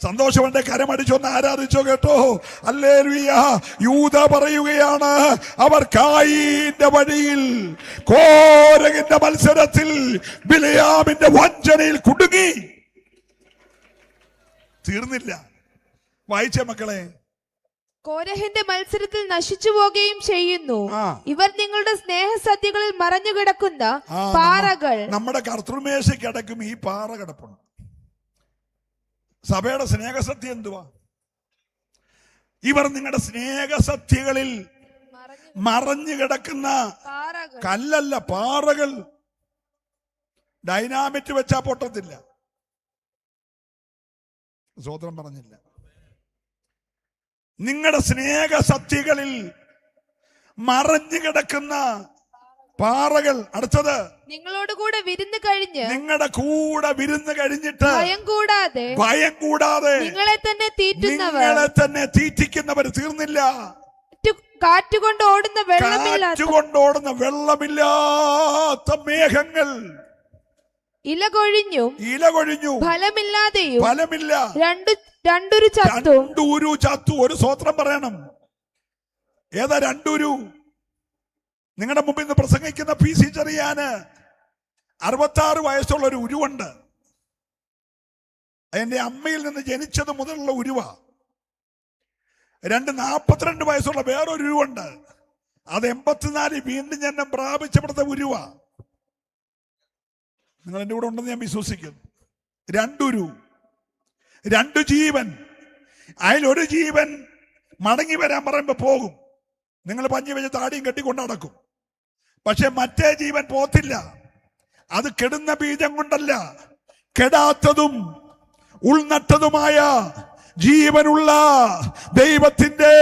സന്തോഷവന്റെ കരമടിച്ചൊന്ന് ആരാധിച്ചോ കേട്ടോ. ഹല്ലേലൂയ. യൂദ പറയുകയാണ്, അവർ കായീന്റെ വഴിയിൽ കോരകിന്റെ മത്സരത്തിൽ ബിലയാമിന്റെ വഞ്ചനയിൽ കുടുങ്ങി. തീർന്നില്ല. വായിച്ച മക്കളെ. കോരഹിന്റെ മത്സരത്തിൽ നശിച്ചു പോകുകയും ചെയ്യുന്നു. ഇവർ നിങ്ങളുടെ സ്നേഹസദ്യകളിൽ മറഞ്ഞു കിടക്കുന്ന പാറകൾ. നമ്മുടെ കർത്തൃമേശ കിടക്കും ഈ പാറ കിടപ്പുണ്ട്. സഭയുടെ സ്നേഹസത്യം എന്തുവാ? ഇവർ നിങ്ങളുടെ സ്നേഹസത്യകളിൽ മറഞ്ഞു കിടക്കുന്ന കല്ലല്ല, പാറകൾ. ഡൈനാമിറ്റ് വെച്ചാ പൊട്ടത്തില്ല. സ്വതന്ത്രം പറഞ്ഞില്ല. നിങ്ങളുടെ സ്നേഹസത്യകളിൽ മറഞ്ഞു കിടക്കുന്ന പാറകൾ. അടുത്തത്, നിങ്ങളോട് കൂടെ വിരുന്ന് കഴിഞ്ഞ്, നിങ്ങളുടെ കൂടെ വിരുന്ന് കഴിഞ്ഞിട്ട് ഭയം കൂടാതെ നിങ്ങളെ തന്നെ തീറ്റിക്കുന്നവർ തീർന്നില്ല. കാറ്റുകൊണ്ട് ഓടുന്ന വെള്ളമില്ലാത്ത മേഘങ്ങൾ, ഇല കൊഴിഞ്ഞും ഫലമില്ലാതെയും രണ്ടൊരു ചത്തു. ഒരു സ്വോത്രം പറയണം. ഏതാ രണ്ടൊരു? നിങ്ങളുടെ മുമ്പിൽ നിന്ന് പ്രസംഗിക്കുന്ന PC ചെറിയാന് 66 വയസ്സുള്ള ഒരു ഉരുവുണ്ട്. എന്റെ അമ്മയിൽ നിന്ന് ജനിച്ചത് മുതലുള്ള ഉരുവ. 42 വയസ്സുള്ള വേറൊരു ഉരുവുണ്ട്. അത് 84 വീണ്ടും ജന്മം പ്രാപിച്ചപ്പെടുത്ത ഉരുവ. നിങ്ങൾ എൻ്റെ കൂടെ ഉണ്ടെന്ന് ഞാൻ വിശ്വസിക്കുന്നു. രണ്ടുരു, 2 ജീവൻ. അതിലൊരു ജീവൻ മടങ്ങി വരാൻ പറയുമ്പോ പോകും. നിങ്ങൾ പഞ്ഞി വെച്ച് താടിയും കെട്ടിക്കൊണ്ട് നടക്കും. പക്ഷെ മറ്റേ ജീവൻ പോത്തില്ല. അത് കെടുന്ന ബീജം കൊണ്ടല്ല, കെടാത്തതും ഉൾനട്ടതുമായ ജീവനുള്ള ദൈവത്തിന്റെ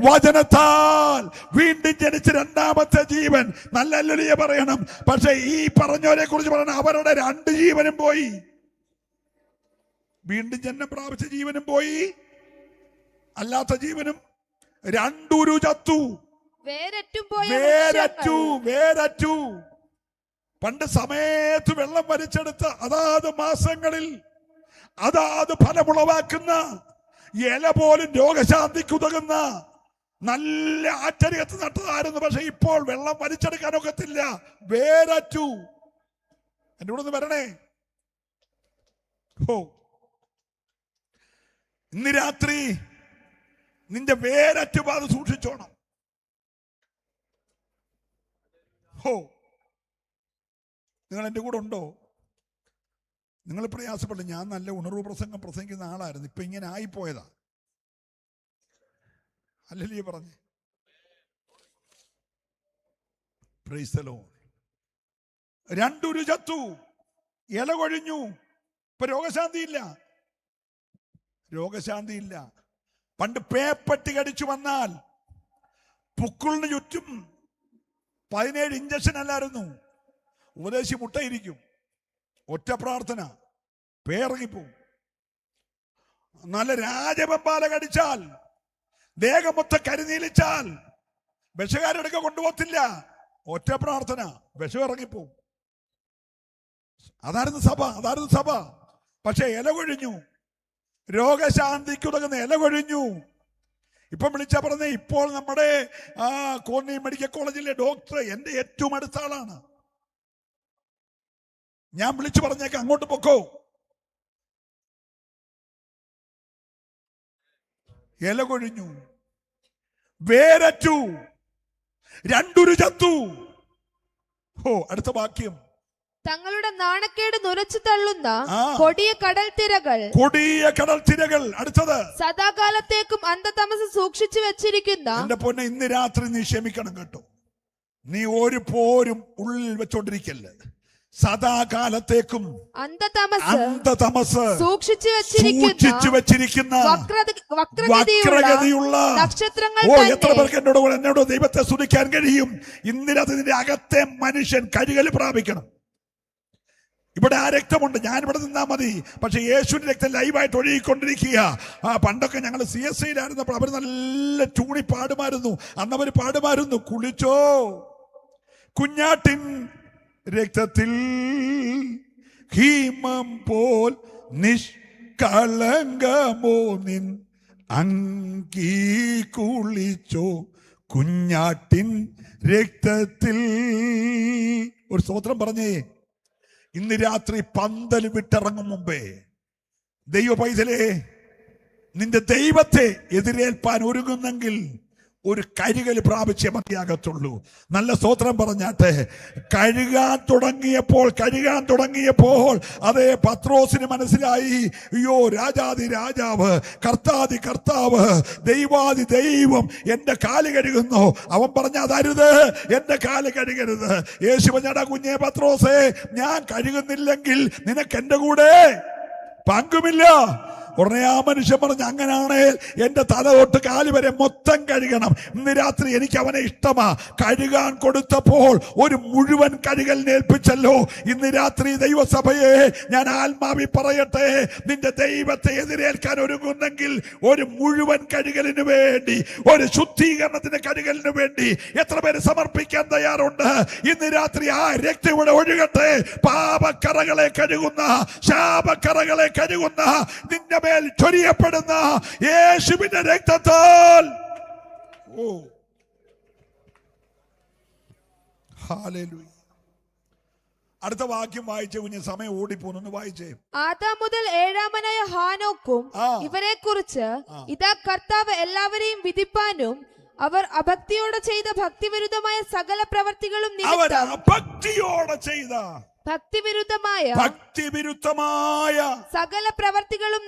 വചനത്താൽ വീണ്ടും ജനിച്ച രണ്ടാമത്തെ ജീവൻ. നല്ല ഹല്ലേലൂയ പറയണം. പക്ഷെ ഈ പറഞ്ഞവരെ കുറിച്ച് പറയണം, അവരുടെ 2 ജീവനും പോയി. വീണ്ടും ജന്മം പ്രാപിച്ച ജീവനും പോയി, അല്ലാത്ത ജീവനും. 2 ചത്തു, വേരറ്റു. പണ്ട് സമയത്ത് വെള്ളം വലിച്ചെടുത്ത അതാത് മാസങ്ങളിൽ അതാത് ഫലമുളവാക്കുന്ന, ഇല പോലും രോഗശാന്തിക്കുതകുന്ന നല്ല ആശ്ചര്യത്ത് നട്ടതായിരുന്നു. പക്ഷെ ഇപ്പോൾ വെള്ളം വലിച്ചെടുക്കാനൊക്കത്തില്ല, വേരറ്റു. എന്റെ കൂടെ ഒന്ന് വരണേ. ഇന്ന് രാത്രി നിന്റെ വേരറ്റുപാട് സൂക്ഷിച്ചോണം. നിങ്ങൾ എൻ്റെ കൂടെ ഉണ്ടോ? നിങ്ങൾ പ്രയാസപ്പെട്ടു. ഞാൻ നല്ല ഉണർവ് പ്രസംഗം പ്രസംഗിക്കുന്ന ആളായിരുന്നു. ഇപ്പൊ ഇങ്ങനെ ആയിപ്പോയതാ. ഹല്ലേലൂയ പറഞ്ഞേ. Price the Lord. 2 ചത്തു, ഇല കൊഴിഞ്ഞു. ഇപ്പൊ രോഗശാന്തിയില്ല. പണ്ട് പേപ്പട്ടി കടിച്ചു വന്നാൽ പുക്കിളിന് ചുറ്റും 17 ഇഞ്ചക്ഷൻ അല്ലായിരുന്നു. ഉപദേശി മുട്ടയിരിക്കും. ഒറ്റ പ്രാർത്ഥന, പേറങ്ങിപ്പോവും. നല്ല രാജവെമ്പാല കടിച്ചാൽ, ദേഹമൊത്ത കരിനീലിച്ചാൽ വിഷകാരെടുക്ക കൊണ്ടുപോകത്തില്ല. ഒറ്റ പ്രാർത്ഥന, വിഷം ഇറങ്ങിപ്പോവും. അതായിരുന്നു സഭ. പക്ഷെ ഇല കൊഴിഞ്ഞു. രോഗശാന്തിക്കുതകുന്ന ഇല കൊഴിഞ്ഞു. ഇപ്പം വിളിച്ചാ പറഞ്ഞ, ഇപ്പോൾ നമ്മുടെ കോന്നി മെഡിക്കൽ കോളേജിലെ ഡോക്ടർ എന്റെ ഏറ്റവും അടുത്ത ആളാണ്. ഞാൻ വിളിച്ചു പറഞ്ഞേക്കാം, അങ്ങോട്ട് പൊക്കോ. ഇല കൊഴിഞ്ഞു, വേരറ്റു, 2 ചത്തു. അടുത്ത വാക്യം, തങ്ങളുടെ നാണക്കേട് നുരച്ചു തള്ളുന്ന കൊടിയ കടൽ തിരകൾ. അടുത്തത്, സദാകാലത്തേക്കും അന്ധതമസ് സൂക്ഷിച്ചു വെച്ചിരിക്കുന്ന. എന്റെ പൊന്നെ, ഇന്ന് രാത്രി നീ ക്ഷമിക്കണം കേട്ടോ. നീ ഒരു പോരും ഉള്ളിൽ വെച്ചോണ്ടിരിക്കല്ലേ. സദാകാലത്തേക്കും അന്ധതമസ് സൂക്ഷിച്ചു വെച്ചിരിക്കുന്ന വക്രഗതിയുള്ള നക്ഷത്രങ്ങൾ. എത്ര പേർക്ക് എന്നോട് ദൈവത്തെ സ്തുതിക്കാൻ കഴിയും? ഇന്ന് രാത്രി നിന്റെ അകത്തെ മനുഷ്യൻ കരുകൽ പ്രാപിക്കണം. ഇവിടെ ആ രക്തമുണ്ട്, ഞാനിവിടെ നിന്നാ മതി. പക്ഷെ യേശുവിന്റെ രക്തം ലൈവായിട്ട് ഒഴുകിക്കൊണ്ടിരിക്കുക. പണ്ടൊക്കെ ഞങ്ങൾ CSIയിലായിരുന്നപ്പോൾ അവർ നല്ല ട്യൂണി പാടുമായിരുന്നു. അന്നവർ പാടുമായിരുന്നു, കുളിച്ചോ കുഞ്ഞാട്ടിൻ രക്തത്തിൽ ഹീമം പോൽ നിഷ്കളങ്കമോ നിൻ അങ്കി കുളിച്ചോ കുഞ്ഞാട്ടിൻ രക്തത്തിൽ. ഒരു സ്തോത്രം പറഞ്ഞേ. ഇന്ന് രാത്രി പന്തൽ വിട്ടിറങ്ങും മുമ്പേ, ദൈവ പൈതലേ, നിന്റെ ദൈവത്തെ എതിരേൽപ്പാൻ ഒരുങ്ങുന്നെങ്കിൽ ഒരു കഴുകൽ പ്രാപിച്ചേ മതിയാകത്തുള്ളൂ. നല്ല സ്തോത്രം പറഞ്ഞാട്ടെ. കഴുകാൻ തുടങ്ങിയപ്പോൾ അതേ പത്രോസിന് മനസ്സിലായി, അയ്യോ രാജാതി രാജാവ്, കർത്താതി കർത്താവ്, ദൈവാതി ദൈവം എന്റെ കാല് കഴുകുന്നു. അവൻ പറഞ്ഞ അതരുത്, എന്റെ കാല് കഴുകരുത്. യേശു പറഞ്ഞാ, കുഞ്ഞേ പത്രോസേ, ഞാൻ കഴുകുന്നില്ലെങ്കിൽ നിനക്ക് എന്റെ കൂടെ പങ്കുമില്ല. ഉടനെ ആ മനുഷ്യൻ പറഞ്ഞു, അങ്ങനാണേൽ എന്റെ തല തൊട്ട് കാല് വരെ മൊത്തം കഴുകണം. ഇന്ന് രാത്രി എനിക്ക് അവനെ ഇഷ്ടമാ. കഴുകാൻ കൊടുത്തപ്പോൾ ഒരു മുഴുവൻ കഴുകൽ ഏൽപ്പിച്ചല്ലോ. ഇന്ന് രാത്രി ദൈവസഭയെ ഞാൻ ആത്മാവി പറയട്ടെ, നിന്റെ ദൈവത്തെ എതിരേൽക്കാൻ ഒരുങ്ങുന്നെങ്കിൽ ഒരു മുഴുവൻ കഴുകലിന് വേണ്ടി, ഒരു ശുദ്ധീകരണത്തിന്റെ കഴുകലിന് വേണ്ടി എത്ര പേര് സമർപ്പിക്കാൻ തയ്യാറുണ്ട്? ഇന്ന് രാത്രി ആ രക്തം ഇവിടെ ഒഴുകട്ടെ. പാപക്കറകളെ കഴുകുന്ന, ശാപക്കറകളെ കഴുകുന്ന, നിന്റെ ചൊരിയപ്പെടുന്ന യേശുവിന്റെ രക്തത്താൽ. ഓ ഹല്ലേലൂയ. അടുത്ത വാക്യം വായിച്ചേ കുഞ്ഞ്, സമയം ഓടിപ്പോന്നു. വായിച്ചേ. ആദാം മുതൽ ഏഴാമനായ ഹാനോക്കും ഇവരെ കുറിച്ച് ഇതാ കർത്താവ് എല്ലാവരെയും വിധിപ്പാനും അവർ അഭക്തിയോടെ ചെയ്ത ഭക്തിവിരുദ്ധമായ സകല പ്രവർത്തികളും നിമിത്തം, ഭക്തിയോടെ ചെയ്ത ഭക്തിവിരുദ്ധമായ സകല പ്രവർത്തികളും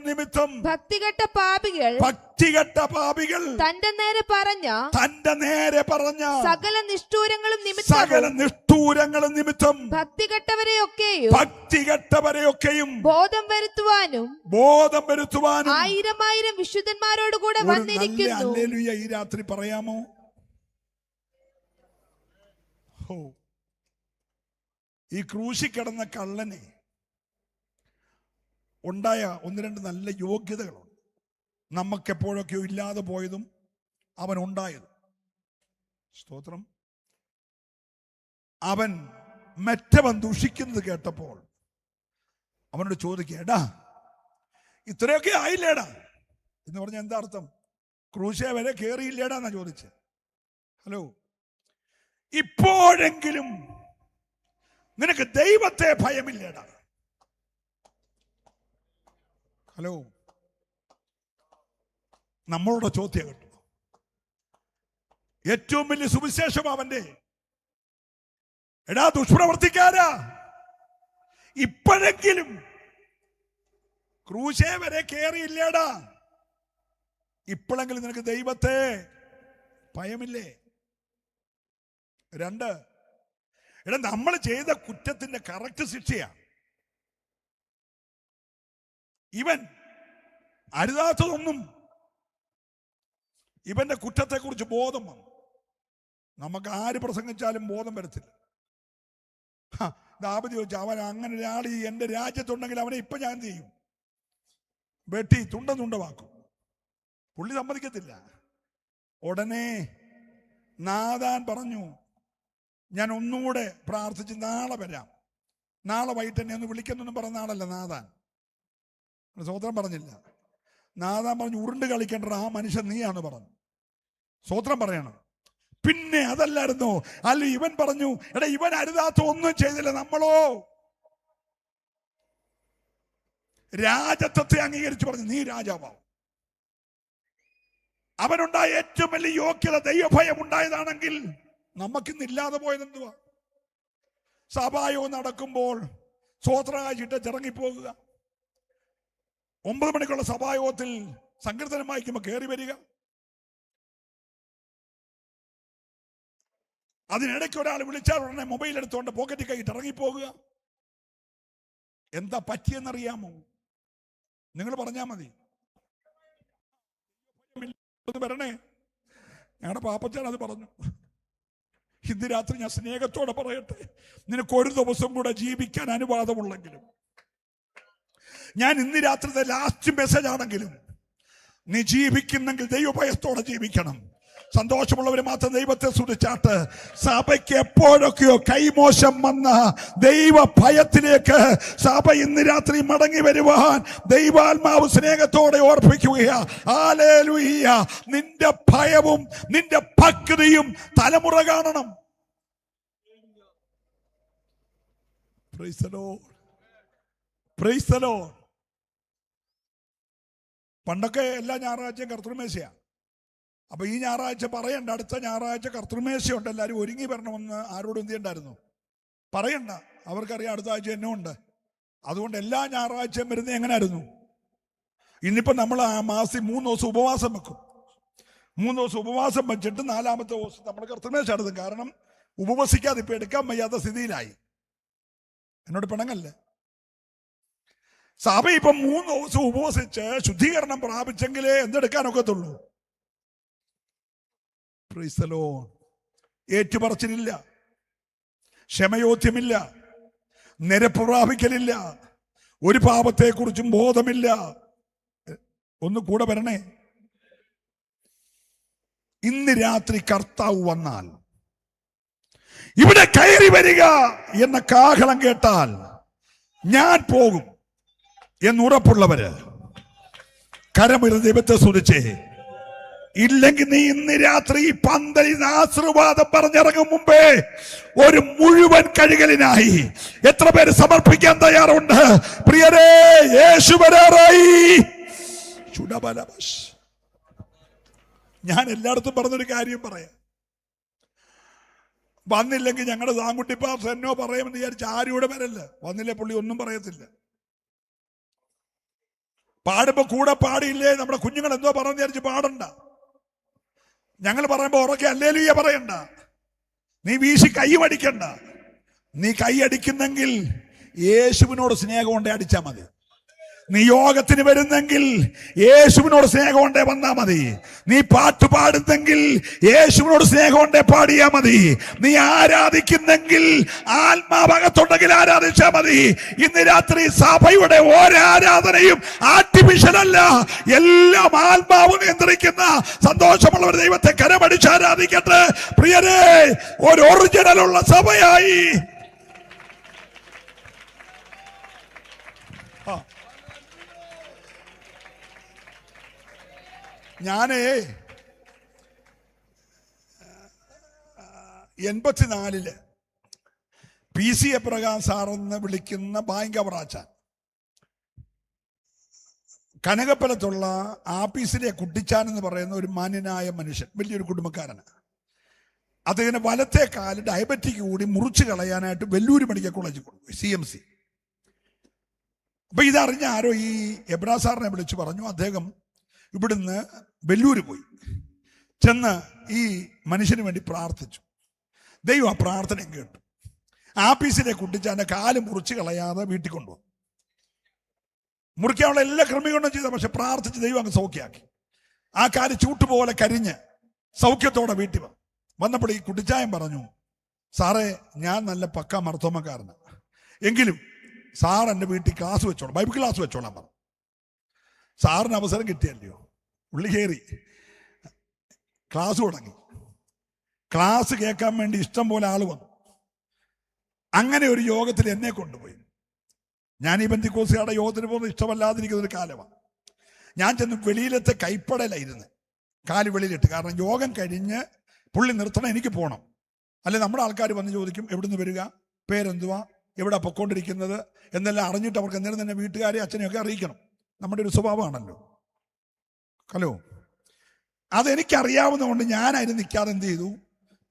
നിമിത്തം ഭക്തികെട്ട പാപികൾ തന്റെ നേരെ പറഞ്ഞ സകല നിഷ്ഠൂരങ്ങളും നിമിത്തം ഭക്തികെട്ടവരെയൊക്കെയും ബോധം വരുത്തുവാനും ആയിരം വിശുദ്ധന്മാരോടുകൂടെ വന്നിരിക്കുന്നു. ഈ രാത്രി പറയാമോ? ഈ ക്രൂശിൽ കിടന്ന കള്ളനെ ഉണ്ടായ ഒന്ന് രണ്ട് നല്ല യോഗ്യതകളുണ്ട്. നമുക്കെപ്പോഴൊക്കെയോ ഇല്ലാതെ പോയതും അവൻ ഉണ്ടായതും. സ്തോത്രം. അവൻ മറ്റവൻ ദുഷിക്കുന്നത് കേട്ടപ്പോൾ അവനോട് ചോദിക്കുക, എടാ ഇത്രയൊക്കെ ആയില്ലേടാ എന്ന് പറഞ്ഞ എന്താ അർത്ഥം? ക്രൂശേ വരെ കേറിയില്ലേടാ എന്നാ ചോദിച്ചത്. ഹലോ, ഇപ്പോഴെങ്കിലും നിനക്ക് ദൈവത്തെ ഭയമില്ലേടാ? ഹലോ, നമ്മളോട് ചോദ്യം കേട്ടു. ഏറ്റവും വലിയ സുവിശേഷം അവന്റെ, എടാ ദുഷ്പ്രവർത്തിക്കാരാ, ഇപ്പോഴെങ്കിലും ക്രൂശേ വരെ കേറിയില്ലേടാ, ഇപ്പോഴെങ്കിലും നിനക്ക് ദൈവത്തെ ഭയമില്ലേ? രണ്ട്, എടാ നമ്മൾ ചെയ്ത കുറ്റത്തിന്റെ കറക്റ്റ് ശിക്ഷയാ. ഇവൻ അരുതാത്തതൊന്നും ഇവന്റെ കുറ്റത്തെക്കുറിച്ച് ബോധം വന്നു. നമുക്ക് ആര് പ്രസംഗിച്ചാലും ബോധം വരത്തില്ല. ദാവീദ് ചോദിച്ചു, അവൻ അങ്ങനെ ഒരാൾ എന്റെ രാജ്യത്തുണ്ടെങ്കിൽ അവനെ ഇപ്പൊ ഞാൻ ചെയ്യും, വെട്ടി തുണ്ടവാക്കും. പുള്ളി സമ്മതിക്കത്തില്ല. ഉടനെ നാഥാൻ പറഞ്ഞു, ഞാൻ ഒന്നുകൂടെ പ്രാർത്ഥിച്ച് നാളെ വരാം, നാളെ വൈകിട്ട് എന്നെ ഒന്ന് വിളിക്കുന്നൊന്നും പറഞ്ഞ ആളല്ല നാഥാൻ. സ്വോത്രം പറഞ്ഞില്ല. നാഥാൻ പറഞ്ഞു, ഉരുണ്ട് കളിക്കേണ്ട ആ മനുഷ്യൻ നീയാന്ന് പറഞ്ഞു. സ്വോത്രം പറയണം. പിന്നെ അതല്ലായിരുന്നോ? അല്ല, ഇവൻ പറഞ്ഞു, എടാ ഇവൻ അരുതാത്ത ഒന്നും ചെയ്തില്ല, നമ്മളോ രാജത്വത്തെ അംഗീകരിച്ച് പറഞ്ഞു നീ രാജാവാവും. അവനുണ്ടായ ഏറ്റവും വലിയ യോഗ്യത ദൈവഭയം ഉണ്ടായതാണെങ്കിൽ നമുക്കിന്നില്ലാതെ പോയതെന്തുവാ? സഭായോഗം നടക്കുമ്പോൾ സ്വോത്രകാഴ്ചയിട്ട് ഇറങ്ങിപ്പോകുക, 9 മണിക്കുള്ള സഭായോഗത്തിൽ സങ്കീർത്തനം വായിക്കുമ്പോൾ കയറി വരിക, അതിനിടയ്ക്ക് ഒരാൾ വിളിച്ചാൽ ഉടനെ മൊബൈൽ എടുത്തുകൊണ്ട് പോക്കറ്റിൽ കൈയിട്ട് ഇറങ്ങിപ്പോകുക. എന്താ പറ്റിയെന്നറിയാമോ? നിങ്ങൾ പറഞ്ഞാൽ മതി. വരണേ, ഞങ്ങളുടെ പാപ്പച്ചാൻ അത് പറഞ്ഞു. ഇന്ന് രാത്രി ഞാൻ സ്നേഹത്തോടെ പറയട്ടെ, നിനക്ക് ഒരു ദിവസം കൂടെ ജീവിക്കാൻ അനുവാദമുള്ളെങ്കിലും, ഞാൻ ഇന്ന് രാത്രിത്തെ ലാസ്റ്റ് മെസ്സേജ് ആണെങ്കിലും, നീ ജീവിക്കുന്നെങ്കിൽ ദൈവഭയത്തോടെ ജീവിക്കണം. സന്തോഷമുള്ളവർ മാത്രം ദൈവത്തെ സ്തുതിച്ചാട്ട്. സഭയ്ക്ക് എപ്പോഴൊക്കെയോ കൈമോശം വന്ന ദൈവ ഭയത്തിലേക്ക് സഭ ഇന്ന് രാത്രി മടങ്ങി വരുവാൻ ദൈവാത്മാവ് സ്നേഹത്തോടെ ഓർപ്പിക്കുകയാ. ഹല്ലേലൂയ. നിന്റെ ഭയവും നിന്റെ ഭക്തിയും തലമുറ കാണണം. Price the lord. Praise the Lord. പണ്ടൊക്കെ എല്ലാ ഞായറാഴ്ചയും കർത്തൃമേശയാണ്. അപ്പൊ ഈ ഞായറാഴ്ച പറയണ്ട, അടുത്ത ഞായറാഴ്ച കർത്തൃമേശയുണ്ട്, എല്ലാവരും ഒരുങ്ങി വരണമെന്ന് ആരോടും എന്ത് ചെയ്യണ്ടായിരുന്നു? പറയണ്ട. അവർക്കറിയാം അടുത്ത ആഴ്ച എന്നെ ഉണ്ട്. അതുകൊണ്ട് എല്ലാ ഞായറാഴ്ചയും വരുന്നത് എങ്ങനെയായിരുന്നു? ഇന്നിപ്പം നമ്മൾ ആ മാസം 3 ദിവസം ഉപവാസം വെക്കും. 3 ദിവസം ഉപവാസം വെച്ചിട്ട് 4-ാമത്തെ ദിവസം നമ്മൾ കർത്തൃമേശ നടത്തും. കാരണം ഉപവസിക്കാതെ ഇപ്പൊ എടുക്കാൻ വയ്യാത്ത സ്ഥിതിയിലായി. എന്നോട് പിണങ്ങല്ലേ? സഭ ഇപ്പം 3 ദിവസം ഉപവസിച്ച് ശുദ്ധീകരണം പ്രാപിച്ചെങ്കിലേ എന്തെടുക്കാനൊക്കത്തുള്ളൂ. Praise the lord. ഏറ്റുപറച്ചിലില്ല, ക്ഷമയോധ്യമില്ല, നിരപ്പ് പ്രാപിക്കലില്ല, ഒരു പാപത്തെക്കുറിച്ചും ബോധമില്ല. ഒന്ന് കൂടെ വരണേ. ഇന്ന് രാത്രി കർത്താവ് വന്നാൽ, ഇവിടെ കയറി വരിക എന്ന കാഹളം കേട്ടാൽ ഞാൻ പോകും എന്നുറപ്പുള്ളവര് കരമുയർത്തി ദൈവത്തെ സ്തുതിച്ചേ. ഇല്ലെങ്കിൽ നീ ഇന്ന് രാത്രി ഈ പന്തലിൽ ആശീർവാദം പറഞ്ഞിറങ്ങും മുമ്പേ ഒരു മുഴുവൻ കഴുകലിനായി എത്ര പേര് സമർപ്പിക്കാൻ തയ്യാറുണ്ട്? പ്രിയരേ, യേശു വരാറായി. ഞാൻ എല്ലായിടത്തും പറഞ്ഞൊരു കാര്യം പറയാം. വന്നില്ലെങ്കിൽ ഞങ്ങളുടെ സാങ്കുട്ടി പാസ് എന്നോ പറയുമെന്ന് വിചാരിച്ച് ആരും ഇവിടെ വരല്ല. വന്നില്ലേ പുള്ളി ഒന്നും പറയത്തില്ല. പാടുമ്പോ കൂടെ പാടിയില്ലേ നമ്മുടെ കുഞ്ഞുങ്ങൾ എന്തോ പറഞ്ഞു വിചാരിച്ച് പാടണ്ട. ഞങ്ങൾ പറയുമ്പോ ഉറക്കെ ഹല്ലേലൂയ പറയണ്ട. നീ വീശി കൈ അടിക്കണ്ട. നീ കൈ അടിക്കുന്നെങ്കിൽ യേശുവിനോട് സ്നേഹം കൊണ്ടേ അടിച്ചാൽ മതി. നീ യോഗത്തിന് വരുന്നെങ്കിൽ യേശുവിനോട് സ്നേഹം കൊണ്ടേ വന്നാ മതി. നീ പാട്ട് പാടുന്നെങ്കിൽ യേശുവിനോട് സ്നേഹം കൊണ്ടേ പാടിയാ മതി. നീ ആരാധിക്കുന്നെങ്കിൽ ആത്മാവകത്തുണ്ടെങ്കിൽ ആരാധിച്ചാ മതി. ഇന്ന് രാത്രി സഭയുടെ ഒരാരാധനയും ആർട്ടിഫിഷ്യൽ അല്ല, എല്ലാം ആത്മാവ് നിയന്ത്രിക്കുന്ന സന്തോഷമുള്ള ഒരു ദൈവത്തെ കരമടിച്ച് ആരാധിക്കട്ടെ. പ്രിയരേ, ഒരു ഒറിജിനൽ ഉള്ള സഭയായി ഞാനേ 84 PC എബ്രഹാം സാറെന്ന് വിളിക്കുന്ന ബാങ്കവറാച്ചാൻ കനകപ്പലത്തുള്ള ആപ്പീസിലെ കുട്ടിച്ചാൻ എന്ന് പറയുന്ന ഒരു മാന്യനായ മനുഷ്യൻ, വലിയൊരു കുടുംബക്കാരന്. അദ്ദേഹത്തിന്റെ വലത്തെ കാല് ഡയബറ്റിക് കൂടി മുറിച്ച് കളയാനായിട്ട് വെല്ലൂർ മെഡിക്കൽ കോളേജിൽ കൊണ്ടുപോയി, CMC. അപ്പൊ ഇതറിഞ്ഞ ആരോ ഈ എബ്രഹാം സാറിനെ വിളിച്ചു പറഞ്ഞു, അദ്ദേഹം ഇവിടുന്ന് വെല്ലൂര് പോയി. ചെന്ന് ഈ മനുഷ്യന് വേണ്ടി പ്രാർത്ഥിച്ചു. ദൈവം ആ പ്രാർത്ഥനയും കേട്ടു. ആപ്പീസിലെ കുട്ടിച്ചാന്റെ കാല് മുറിച്ച് കളയാതെ വീട്ടിൽ കൊണ്ടുവന്നു. മുറിക്കാനുള്ള എല്ലാ ക്രമീകരണവും ചെയ്ത, പക്ഷെ പ്രാർത്ഥിച്ച് ദൈവം അങ്ങ് സൗഖ്യമാക്കി. ആ കാല് ചൂട്ടുപോലെ കരിഞ്ഞ് സൗഖ്യത്തോടെ വീട്ടിൽ വന്നപ്പോൾ ഈ കുട്ടിച്ചായൻ പറഞ്ഞു, സാറേ ഞാൻ നല്ല പക്ക മർത്തോമക്കാരനാണ്, എങ്കിലും സാർ എൻ്റെ വീട്ടിൽ ക്ലാസ് വെച്ചോളാം, ബൈബിൾ ക്ലാസ് വെച്ചോളാം പറഞ്ഞു. സാറിന് അവസരം കിട്ടിയല്ലയോ, ഉള്ളി കയറി ക്ലാസ് തുടങ്ങി. ക്ലാസ് കേൾക്കാൻ വേണ്ടി ഇഷ്ടം പോലെ ആൾ വന്നു. അങ്ങനെ ഒരു യോഗത്തിൽ എന്നെ കൊണ്ടുപോയി. ഞാൻ ഈ പെന്തിക്കോസ്തുകാരുടെ യോഗത്തിന് പോകുന്നത് ഇഷ്ടമല്ലാതിരിക്കുന്ന ഒരു കാലമാണ്. ഞാൻ ചെന്ന് വെളിയിലത്തെ കൈപ്പടയിലായിരുന്നു, കാല് വെളിയിലിട്ട്. കാരണം യോഗം കഴിഞ്ഞ് പുള്ളി നിർത്തണം, എനിക്ക് പോകണം. അല്ലെ നമ്മുടെ ആൾക്കാർ വന്ന് ചോദിക്കും എവിടുന്ന് വരിക, പേരെന്തുവാ, എവിടെ പൊക്കോണ്ടിരിക്കുന്നത് എന്നെല്ലാം അറിഞ്ഞിട്ട് അവർക്ക് എന്തെങ്കിലും തന്നെ വീട്ടുകാരെ അച്ഛനെയൊക്കെ അറിയിക്കണം. നമ്മുടെ ഒരു സ്വഭാവമാണല്ലോ. ഹലോ, അതെനിക്കറിയാവുന്നതുകൊണ്ട് ഞാനതിന് നിൽക്കാതെ എന്ത് ചെയ്തു,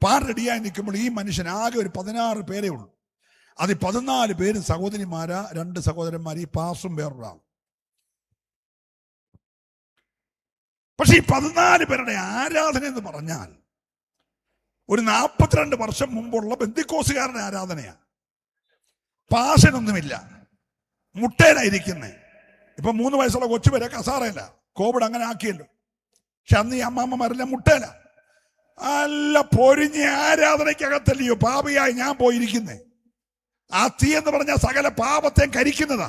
പാർ റെഡിയായി നിൽക്കുമ്പോൾ ഈ മനുഷ്യൻ ആകെ ഒരു 16 പേരേ ഉള്ളൂ. അത് 14 പേരും സഹോദരിമാരാ, 2 സഹോദരന്മാർ, ഈ പാസും വേറൊരാൾ. പക്ഷെ ഈ 14 പേരുടെ ആരാധന എന്ന് പറഞ്ഞാൽ ഒരു 42 വർഷം മുമ്പുള്ള ബന്ധുക്കോസുകാരുടെ ആരാധനയാണ്. പാഷനൊന്നുമില്ല, മുട്ടേലായിരിക്കുന്നേ. ഇപ്പൊ 3 വയസ്സുള്ള കൊച്ചു വരെ കസാറയില്ല, കോവിഡ് അങ്ങനെ ആക്കിയല്ലോ. പക്ഷെ അന്ന് ഈ അമ്മാമ്മമാരെല്ലാം മുട്ടേല. അല്ല പൊരിഞ്ഞ ആരാധനയ്ക്കകത്തല്ലയോ പാപിയായി ഞാൻ പോയിരിക്കുന്നേ. ആ തീ എന്ന് പറഞ്ഞാൽ സകല പാപത്തെ കരിക്കുന്നതാ.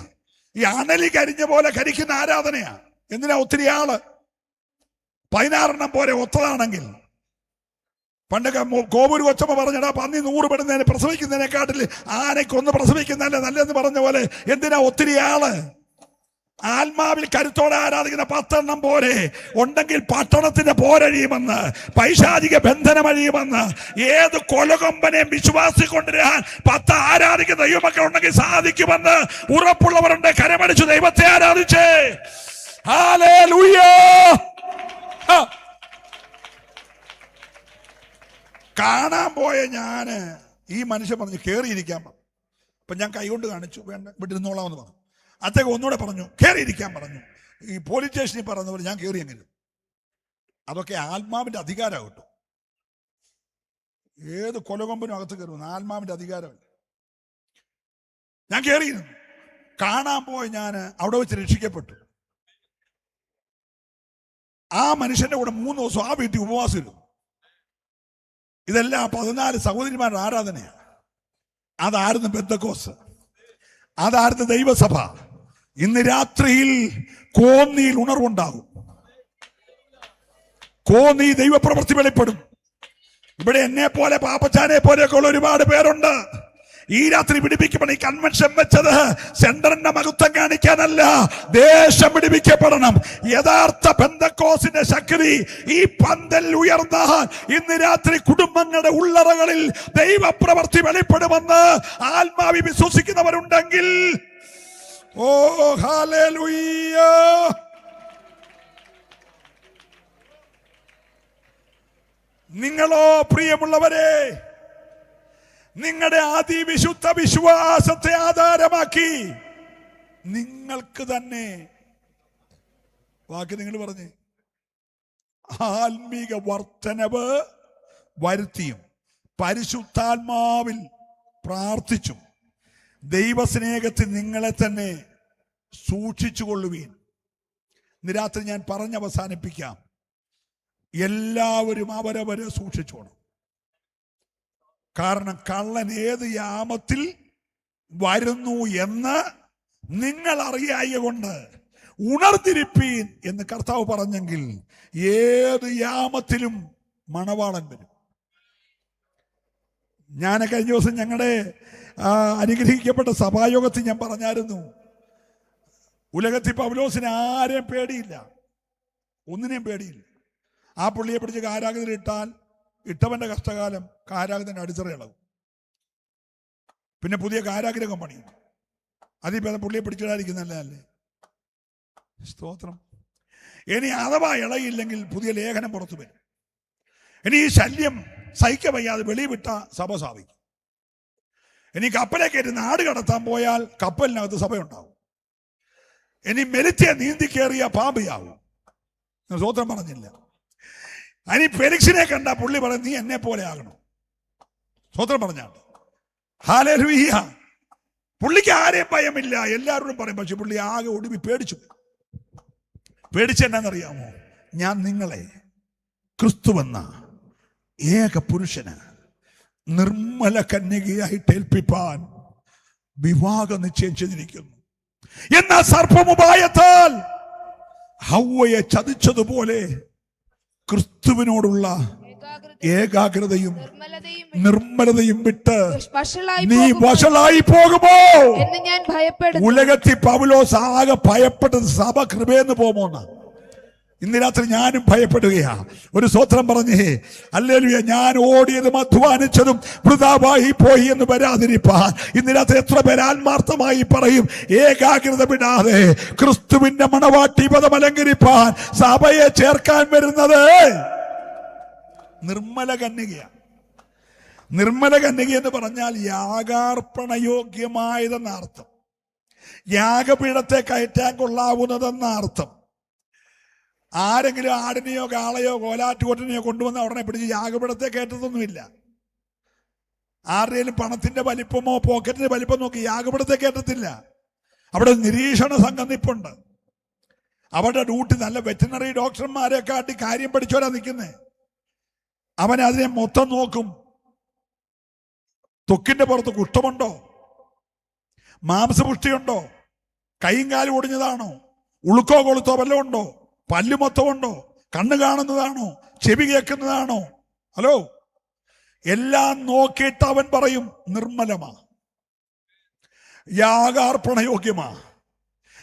ഈ അണലി കരിഞ്ഞ പോലെ കരിക്കുന്ന ആരാധനയാ. എന്തിനാ ഒത്തിരി ആള്? 16 പോലെ ഒത്തതാണെങ്കിൽ. പണ്ടൊക്കെ കോവൂർ കൊച്ചമ്മ പറഞ്ഞടാ, പന്നി 100 പെടുന്നതിനെ പ്രസവിക്കുന്നതിനെക്കാട്ടിൽ ആനയ്ക്കൊന്ന് പ്രസവിക്കുന്നതല്ലേ നല്ലതെന്ന് പറഞ്ഞ പോലെ എന്തിനാ ഒത്തിരി ആള്? ആത്മാവിൽ കരുത്തോടെ ആരാധിക്കുന്ന 10 പോരെ ഉണ്ടെങ്കിൽ പട്ടണത്തിന്റെ പോരഴിയുമെന്ന്, പൈശാചിക ബന്ധനം അഴിയുമെന്ന്, ഏത് കൊലകൊമ്പനെയും വിശ്വാസി കൊണ്ടുവരാൻ 10 ആരാധിക്കുന്ന ദൈവമക്കൾ ഉണ്ടെങ്കിൽ സാധിക്കുമെന്ന് ഉറപ്പുള്ളവരുണ്ട്. കരമടിച്ചു ദൈവത്തെ ആരാധിച്ചേ. ഹല്ലേലൂയ. കാണാൻ പോയ ഞാന് ഈ മനുഷ്യൻ പറഞ്ഞു കയറിയിരിക്കാൻ പറഞ്ഞു. അപ്പൊ ഞാൻ കൈകൊണ്ട് കാണിച്ചു, വേണ്ട ഇവിടെ ഇരുന്നോളാമെന്ന് പറഞ്ഞു. അദ്ദേഹം ഒന്നുകൂടെ പറഞ്ഞു കയറിയിരിക്കാൻ പറഞ്ഞു. ഈ പോലീസ് സ്റ്റേഷനിൽ പറഞ്ഞവർ ഞാൻ കയറി എങ്ങനെ. അതൊക്കെ ആത്മാവിന്റെ അധികാരം കേട്ടോ. ഏത് കൊലകൊമ്പനും അകത്ത് കയറുന്നു, ആത്മാവിന്റെ അധികാരമല്ല. ഞാൻ കയറിയിരുന്നു. കാണാൻ പോയ ഞാൻ അവിടെ വെച്ച് രക്ഷിക്കപ്പെട്ടു. ആ മനുഷ്യന്റെ കൂടെ 3 ദിവസം ആ വീട്ടിൽ ഉപവാസം ഇരുന്നു. ഇതെല്ലാം 14 സഹോദരിമാരുടെ ആരാധനയാണ്. അതായിരുന്നു പെന്തക്കോസ്ത്, അതായിരുന്നു ദൈവസഭ. ഇന്ന് രാത്രിയിൽ കോന്നിയിൽ ഉണർവുണ്ടാകും. കോന്നി ദൈവപ്രവൃത്തി വെളിപ്പെടും. ഇവിടെ എന്നെ പോലെ പാപ്പച്ചാനെ പോലെയൊക്കെ ഉള്ള ഒരുപാട് പേരുണ്ട്. ഈ രാത്രി പിടിപ്പിക്കപ്പെടണം. ഈ കൺവെൻഷൻ വെച്ചത് സെന്ററിന്റെ മഹത്വം കാണിക്കാനല്ല, ദേശം പിടിപ്പിക്കപ്പെടണം. യഥാർത്ഥ പെന്തക്കോസ്തിന്റെ ശക്തി ഈ പന്തൽ ഉയർന്നാൽ ഇന്ന് രാത്രി കുടുംബങ്ങളുടെ ഉള്ളറകളിൽ ദൈവപ്രവൃത്തി വെളിപ്പെടുമെന്ന് ആത്മാവി വിശ്വസിക്കുന്നവരുണ്ടെങ്കിൽ ഓ ഹല്ലേലൂയ. നിങ്ങളോ പ്രിയമുള്ളവരെ, നിങ്ങളുടെ അതിവിശുദ്ധ വിശ്വാസത്തെ ആധാരമാക്കി നിങ്ങൾക്ക് തന്നെ, വാക്ക് നിങ്ങൾ പറഞ്ഞേ, ആത്മീക വർധനവ് വരുത്തിയും പരിശുദ്ധാത്മാവിൽ പ്രാർത്ഥിച്ചും ദൈവസ്നേഹത്തിൽ നിങ്ങളെ തന്നെ സൂക്ഷിച്ചു കൊള്ളുവീൻ. ഇന്ന് രാത്രി ഞാൻ പറഞ്ഞവസാനിപ്പിക്കാം. എല്ലാവരും അവരവരെ സൂക്ഷിച്ചോണം. കാരണം കള്ളൻ ഏത് യാമത്തിൽ വരുന്നു എന്ന് നിങ്ങൾ അറിയായ കൊണ്ട് ഉണർന്നിരിപ്പീൻ എന്ന് കർത്താവ് പറഞ്ഞെങ്കിൽ ഏത് യാമത്തിലും മണവാളൻ വരും. ഞാൻ കഴിഞ്ഞ ദിവസം ഞങ്ങളുടെ അനുഗ്രഹിക്കപ്പെട്ട സഭായോഗത്തിൽ ഞാൻ പറഞ്ഞായിരുന്നു, ഉലകത്തിൽ പൗലോസിന് ആരെയും പേടിയില്ല, ഒന്നിനെയും പേടിയില്ല. ആ പുള്ളിയെ പിടിച്ച് കാരാഗ്രഹത്തിലിട്ടാൽ ഇട്ടവന്റെ കഷ്ടകാലം കാരാഗ്രഹത്തിന്റെ അടിച്ചറയിളകും. പിന്നെ പുതിയ കാരാഗ്രഹം പണിയും. അതിപ്പോ പുള്ളിയെ പിടിച്ചിടാതിരിക്കുന്നല്ലേ. സ്തോത്രം. ഇനി അഥവാ ഇളയില്ലെങ്കിൽ പുതിയ ലേഖനം പുറത്തു വരും. ഇനി ഈ ശല്യം സഹിക്ക വയ്യാതെ വെളിവിട്ട സഭ സ്ഥാപിക്കും. ഇനി കപ്പലെ കയറ്റി നാട് കടത്താൻ പോയാൽ കപ്പലിനകത്ത് സഭയുണ്ടാവും. ഇനി മെലിറ്റിയെ നീന്തി കയറിയ പാമ്പിയാവും. സ്തോത്രം പറഞ്ഞില്ല. ഇനി ഫെലിക്സിനെ കണ്ട പുള്ളി പറയും നീ എന്നെ പോലെ ആകണം. സ്തോത്രം പറഞ്ഞാണ്. ഹല്ലേലൂയ. പുള്ളിക്ക് ആരെയും ഭയമില്ല, എല്ലാവരോടും പറയും. പക്ഷെ പുള്ളി ആകെ ഒടുവി പേടിച്ചു. പേടിച്ചെന്നറിയാമോ? ഞാൻ നിങ്ങളെ ക്രിസ്തുവെന്ന ഏക പുരുഷന് നിർമ്മല കന്യകയായിട്ട് ഏൽപ്പിപ്പാൻ വിവാഹം നിശ്ചയം ചെയ്തിരിക്കുന്നു. എന്നാൽ സർപ്പമുപായത്താൽ ഹവ്വയെ ചതിച്ചതുപോലെ ക്രിസ്തുവിനോടുള്ള ഏകാഗ്രതയും നിർമ്മലതയും വിട്ട് നീ വഷളായി പോകുമോ എന്ന് ഞാൻ ഭയപ്പെടുന്നു. ഉലകത്തിൽ പൗലോസ് ആകെ ഭയപ്പെട്ടത് സഭ കൃപയെന്ന് പോകുമോന്ന. ഇന്ന് രാത്രി ഞാനും ഭയപ്പെടുകയാ. ഒരു സ്തോത്രം പറഞ്ഞേ. ഹല്ലേലൂയ. ഞാൻ ഓടിയതും അധ്വാനിച്ചതും വൃഥാവായി പോയി എന്ന് വരാതിരിപ്പാൻ ഇന്ന് രാത്രി എത്ര പേര് ആത്മാർത്ഥമായി പറയും, ഏകാഗ്രത വിടാതെ ക്രിസ്തുവിന്റെ മണവാട്ടി പദം അലങ്കരിപ്പാൻ സഭയെ ചേർക്കാൻ വരുന്നത് നിർമ്മല കന്യകയാണ്. നിർമ്മല കന്യക എന്ന് പറഞ്ഞാൽ യാഗാർപ്പണയോഗ്യമായതെന്ന അർത്ഥം, യാഗപീഠത്തെ കയറ്റാൻ കൊള്ളാവുന്നതെന്ന അർത്ഥം. ആരെങ്കിലും ആടിനെയോ കാളയോ കോലാറ്റുകൊറ്റനെയോ കൊണ്ടുവന്ന് ഉടനെ പിടിച്ച് യാഗപീഠത്തെ കയറ്റത്തൊന്നുമില്ല. ആരുടെയും പണത്തിന്റെ വലിപ്പമോ പോക്കറ്റിന്റെ വലിപ്പം നോക്കി യാഗപീഠത്തെ കയറ്റത്തില്ല. അവിടെ നിരീക്ഷണ സംഘം നിപ്പുണ്ട്. അവരുടെ ഡ്യൂട്ടി നല്ല വെറ്റിനറി ഡോക്ടർമാരെ കാട്ടി കാര്യം പഠിച്ചോരാ നിൽക്കുന്നേ. അവൻ അതിനെ മൊത്തം നോക്കും. ത്വക്കിന്റെ പുറത്ത് കുഷ്ഠമുണ്ടോ, മാംസപുഷ്ടിയുണ്ടോ, കൈയും കാലും ഒടിഞ്ഞതാണോ, ഉളുക്കോ കൊളുത്തോ വല്ലതും ഉണ്ടോ, പല്ലു മൊത്തമുണ്ടോ, കണ്ണ് കാണുന്നതാണോ, ചെവി കേൾക്കുന്നതാണോ, ഹലോ, എല്ലാം നോക്കിയിട്ട് അവൻ പറയും നിർമ്മലമാ, യാഗാർപ്പണയോഗ്യമാ,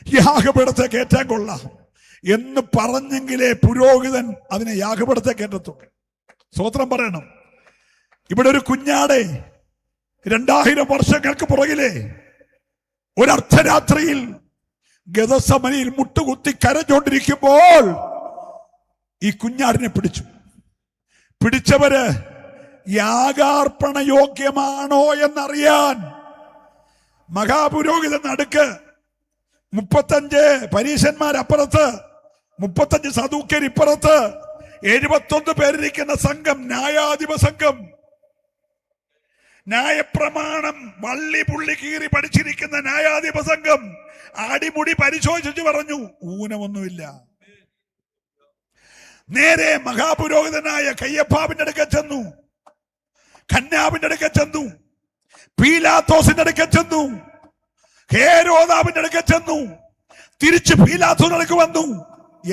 യാഗപീഠത്തെ കയറ്റാൻ കൊള്ളാം എന്ന് പറഞ്ഞെങ്കിലേ പുരോഹിതൻ അതിനെ യാഗപീഠത്തെ കയറ്റത്തുള്ളൂ. സ്തോത്രം പറയണം. ഇവിടെ ഒരു കുഞ്ഞാടെ 2000 വർഷങ്ങൾക്ക് പുറകിലെ ഒരു അർദ്ധരാത്രിയിൽ ഗെഥസമനിയിൽ മുട്ടുകുത്തി കരഞ്ഞുകൊണ്ടിരിക്കുമ്പോൾ ഈ കുഞ്ഞാടിനെ പിടിച്ചവര് യാഗാർപ്പണ യോഗ്യമാണോ എന്നറിയാൻ മഹാപുരോഹിതൻ നടുക്ക്, 35 പരീശന്മാരപ്പുറത്ത്, 35 സദൂക്യർ ഇപ്പുറത്ത്, 71 പേരിരിക്കുന്ന സംഘം, ന്യായാധിപ സംഘം, ന്യായപ്രമാണം വള്ളി പുള്ളി കീറി പഠിച്ചിരിക്കുന്ന ന്യായാധിപ സംഘം അടിമുടി പരിശോധിച്ചു പറഞ്ഞു, ഊനമൊന്നുമില്ല. നേരെ മഹാപുരോഹിതനായ കയ്യപ്പാവിന്റെ അടുക്ക ചെന്നു, ഖന്നാവിന്റെ അടുക്ക ചെന്നു, പീലാത്തോസിന്റെ അടുക്ക ചെന്നു, ഹേരോദാവിന്റെ അടുക്ക ചെന്നു, തിരിച്ച് പീലാത്തോസിന്റെ അടുക്ക വന്നു.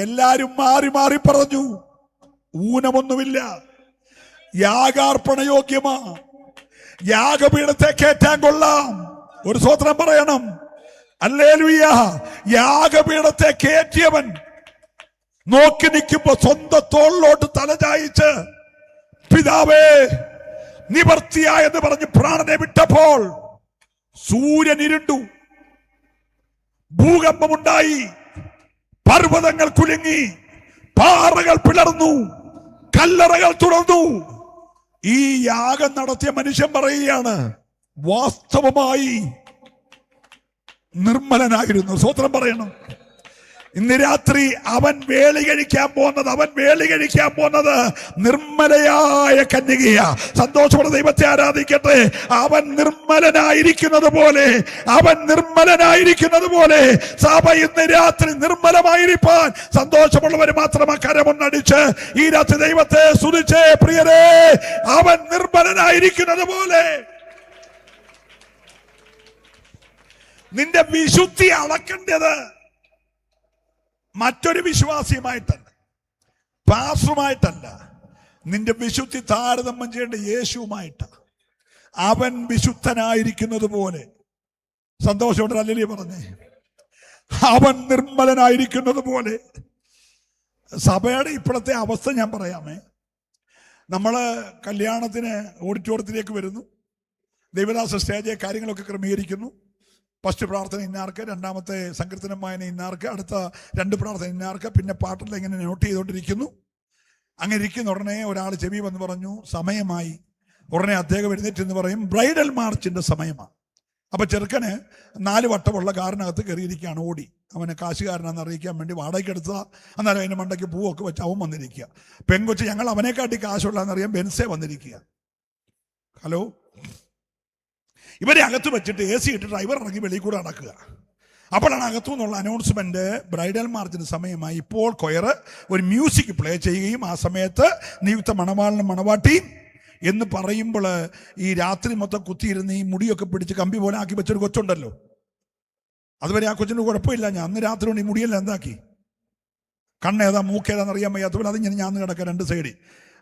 എല്ലാരും മാറി മാറി പറഞ്ഞു, ഊനമൊന്നുമില്ല, യാഗാർപ്പണ യോഗ്യമാ, യാഗപീഠത്തെ കേറ്റാൻ കൊള്ളാം. ഒരു സ്തോത്രം പറയണം. ഹല്ലേലൂയ. യാഗപീഠത്തെ കേറ്റിയവൻ നോക്കി നിൽക്കുമ്പോ സ്വന്തം തോളിലോട്ട് തലചായിച്ച്, പിതാവേ നിവർത്തിയായെന്ന് പറഞ്ഞ് പ്രാണനെ വിട്ടപ്പോൾ സൂര്യൻ ഇരുണ്ടു, ഭൂകമ്പമുണ്ടായി, പർവ്വതങ്ങൾ കുലുങ്ങി, പാറകൾ പിളർന്നു, കല്ലറകൾ തുറന്നു. ഈ യാഗം നടത്തിയ മനുഷ്യൻ പറയുകയാണ്, വാസ്തവമായി നിർമ്മലനായിരുന്നു. സ്തോത്രം പറയണം. ഇന്ന് രാത്രി അവൻ വേളി കഴിക്കാൻ പോകുന്നത് നിർമ്മലയായ കന്യകയാ. സന്തോഷമുള്ള ദൈവത്തെ ആരാധിക്കട്ടെ. അവൻ നിർമ്മലനായിരിക്കുന്നത് പോലെ സഭ ഇന്ന് രാത്രി നിർമ്മലമായിരിക്കാൻ സന്തോഷമുള്ളവർ മാത്രം കരമൊന്നടിച്ച് ഈ രാത്രി ദൈവത്തെ സ്തുതിച്ചേ. പ്രിയരേ, അവൻ നിർമ്മലനായിരിക്കുന്നത് പോലെ നിന്റെ വിശുദ്ധി അളക്കേണ്ടത് മറ്റൊരു വിശ്വാസിയുമായിട്ടല്ല, പാസ്റ്ററുമായിട്ടല്ല. നിന്റെ വിശുദ്ധി താരതമ്യം ചെയ്യേണ്ട യേശുവുമായിട്ടാ. അവൻ വിശുദ്ധനായിരിക്കുന്നത് പോലെ, സന്തോഷത്തോടെ ഹല്ലേലൂയ പറഞ്ഞേ, അവൻ നിർമ്മലനായിരിക്കുന്നത് പോലെ. സഭയുടെ ഇപ്പോഴത്തെ അവസ്ഥ ഞാൻ പറയാമേ. നമ്മള് കല്യാണത്തിന് ഓഡിറ്റോറിയത്തിലേക്ക് വരുന്നു, ദൈവദാസ സ്റ്റേജ് കാര്യങ്ങളൊക്കെ ക്രമീകരിക്കുന്നു. ഫസ്റ്റ് പ്രാർത്ഥന ഇന്നാർക്ക്, രണ്ടാമത്തെ സങ്കീർത്തനം വായന ഇന്നാർക്ക്, അടുത്ത 2 പ്രാർത്ഥന ഇന്നാർക്ക്, പിന്നെ പാട്ടിൽ ഇങ്ങനെ നോട്ട് ചെയ്തുകൊണ്ടിരിക്കുന്നു. അങ്ങനെ ഇരിക്കുന്ന ഉടനെ ഒരാൾ ചെവി വന്ന് പറഞ്ഞു, സമയമായി. ഉടനെ അദ്ദേഹം എഴുന്നേറ്റ് എന്ന് പറയും, ബ്രൈഡൽ മാർച്ചിന്റെ സമയമാണ്. അപ്പൊ ചെറുക്കന് 4 വട്ടമുള്ള കാറിനകത്ത് കയറിയിരിക്കുകയാണ്. ഓടി അവന് കാശുകാരനാണെന്ന് അറിയിക്കാൻ വേണ്ടി വാടകയ്ക്ക് എടുത്ത, അന്നേരം അതിന്റെ മണ്ടയ്ക്ക് പൂവൊക്കെ വെച്ച് അവൻ വന്നിരിക്കുക. പെങ്കൊച്ച് ഞങ്ങൾ അവനെക്കാട്ടി കാശുള്ളതെന്നറിയാൻ ബെൻസേ വന്നിരിക്കുക. ഹലോ, ഇവരെ അകത്ത് വെച്ചിട്ട് AC ഇട്ട് ഡ്രൈവർ ഇറങ്ങി വെളിയിൽ കൂടെ നടക്കുക. അപ്പോഴാണ് അകത്തു നിന്നുള്ള അനൗൺസ്മെന്റ്, ബ്രൈഡൽ മാർച്ചിന് സമയമായി. ഇപ്പോൾ കൊയർ ഒരു മ്യൂസിക് പ്ലേ ചെയ്യുകയും ആ സമയത്ത് നിയുക്ത മണവാളനും മണവാട്ടിയും എന്ന് പറയുമ്പോൾ ഈ രാത്രി മൊത്തം കുത്തിയിരുന്ന് ഈ മുടിയൊക്കെ പിടിച്ച് കമ്പി പോലെ ആക്കി വെച്ചൊരു കൊച്ചുണ്ടല്ലോ. അതുവരെ ആ കൊച്ചിന് കുഴപ്പമില്ല. ഞാൻ അന്ന് രാത്രി കൊണ്ട് ഈ മുടിയെല്ലാം എന്താക്കി, കണ്ണേതാ മൂക്കേതാന്ന് അറിയാൻ വയ്യാത്തപ്പോൾ അതിങ്ങനെ ഞാൻ കിടക്കുക 2 സൈഡിൽ.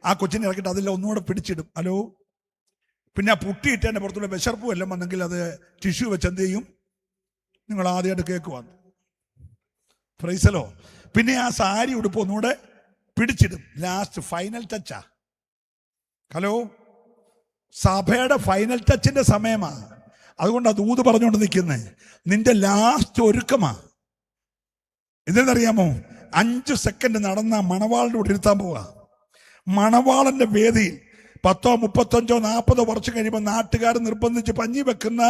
ആ കൊച്ചിനെ ഇറക്കിയിട്ട് അതെല്ലാം ഒന്നുകൂടെ പിടിച്ചിടും. ഹലോ, പിന്നെ ആ പുട്ടിയിട്ട് എൻ്റെ പുറത്തുള്ള വിശർപ്പും എല്ലാം വന്നെങ്കിൽ അത് ടിഷ്യൂ വെച്ച് എന്ത് ചെയ്യും, നിങ്ങൾ ആദ്യമായിട്ട് കേൾക്കുവാന്ന് പ്രൈസലോ. പിന്നെ ആ സാരി ഉടുപ്പ് ഒന്നുകൂടെ പിടിച്ചിടും. ലാസ്റ്റ് ഫൈനൽ ടച്ചാ. ഹലോ, സഭയുടെ ഫൈനൽ ടച്ചിന്റെ സമയമാണ്. അതുകൊണ്ട് അത് ഊത് പറഞ്ഞുകൊണ്ട് നിൽക്കുന്നത് നിന്റെ ലാസ്റ്റ് ഒരുക്കമാ. എന്തെന്നറിയാമോ, 5 സെക്കൻഡ് നടന്ന മണവാളിന്റെ കൂടെ ഇരുത്താൻ പോവാ. മണവാളന്റെ വേദിയിൽ 10, 35, 40 വർഷം കഴിയുമ്പോൾ നാട്ടുകാർ നിർബന്ധിച്ച് പഞ്ഞി വെക്കുന്ന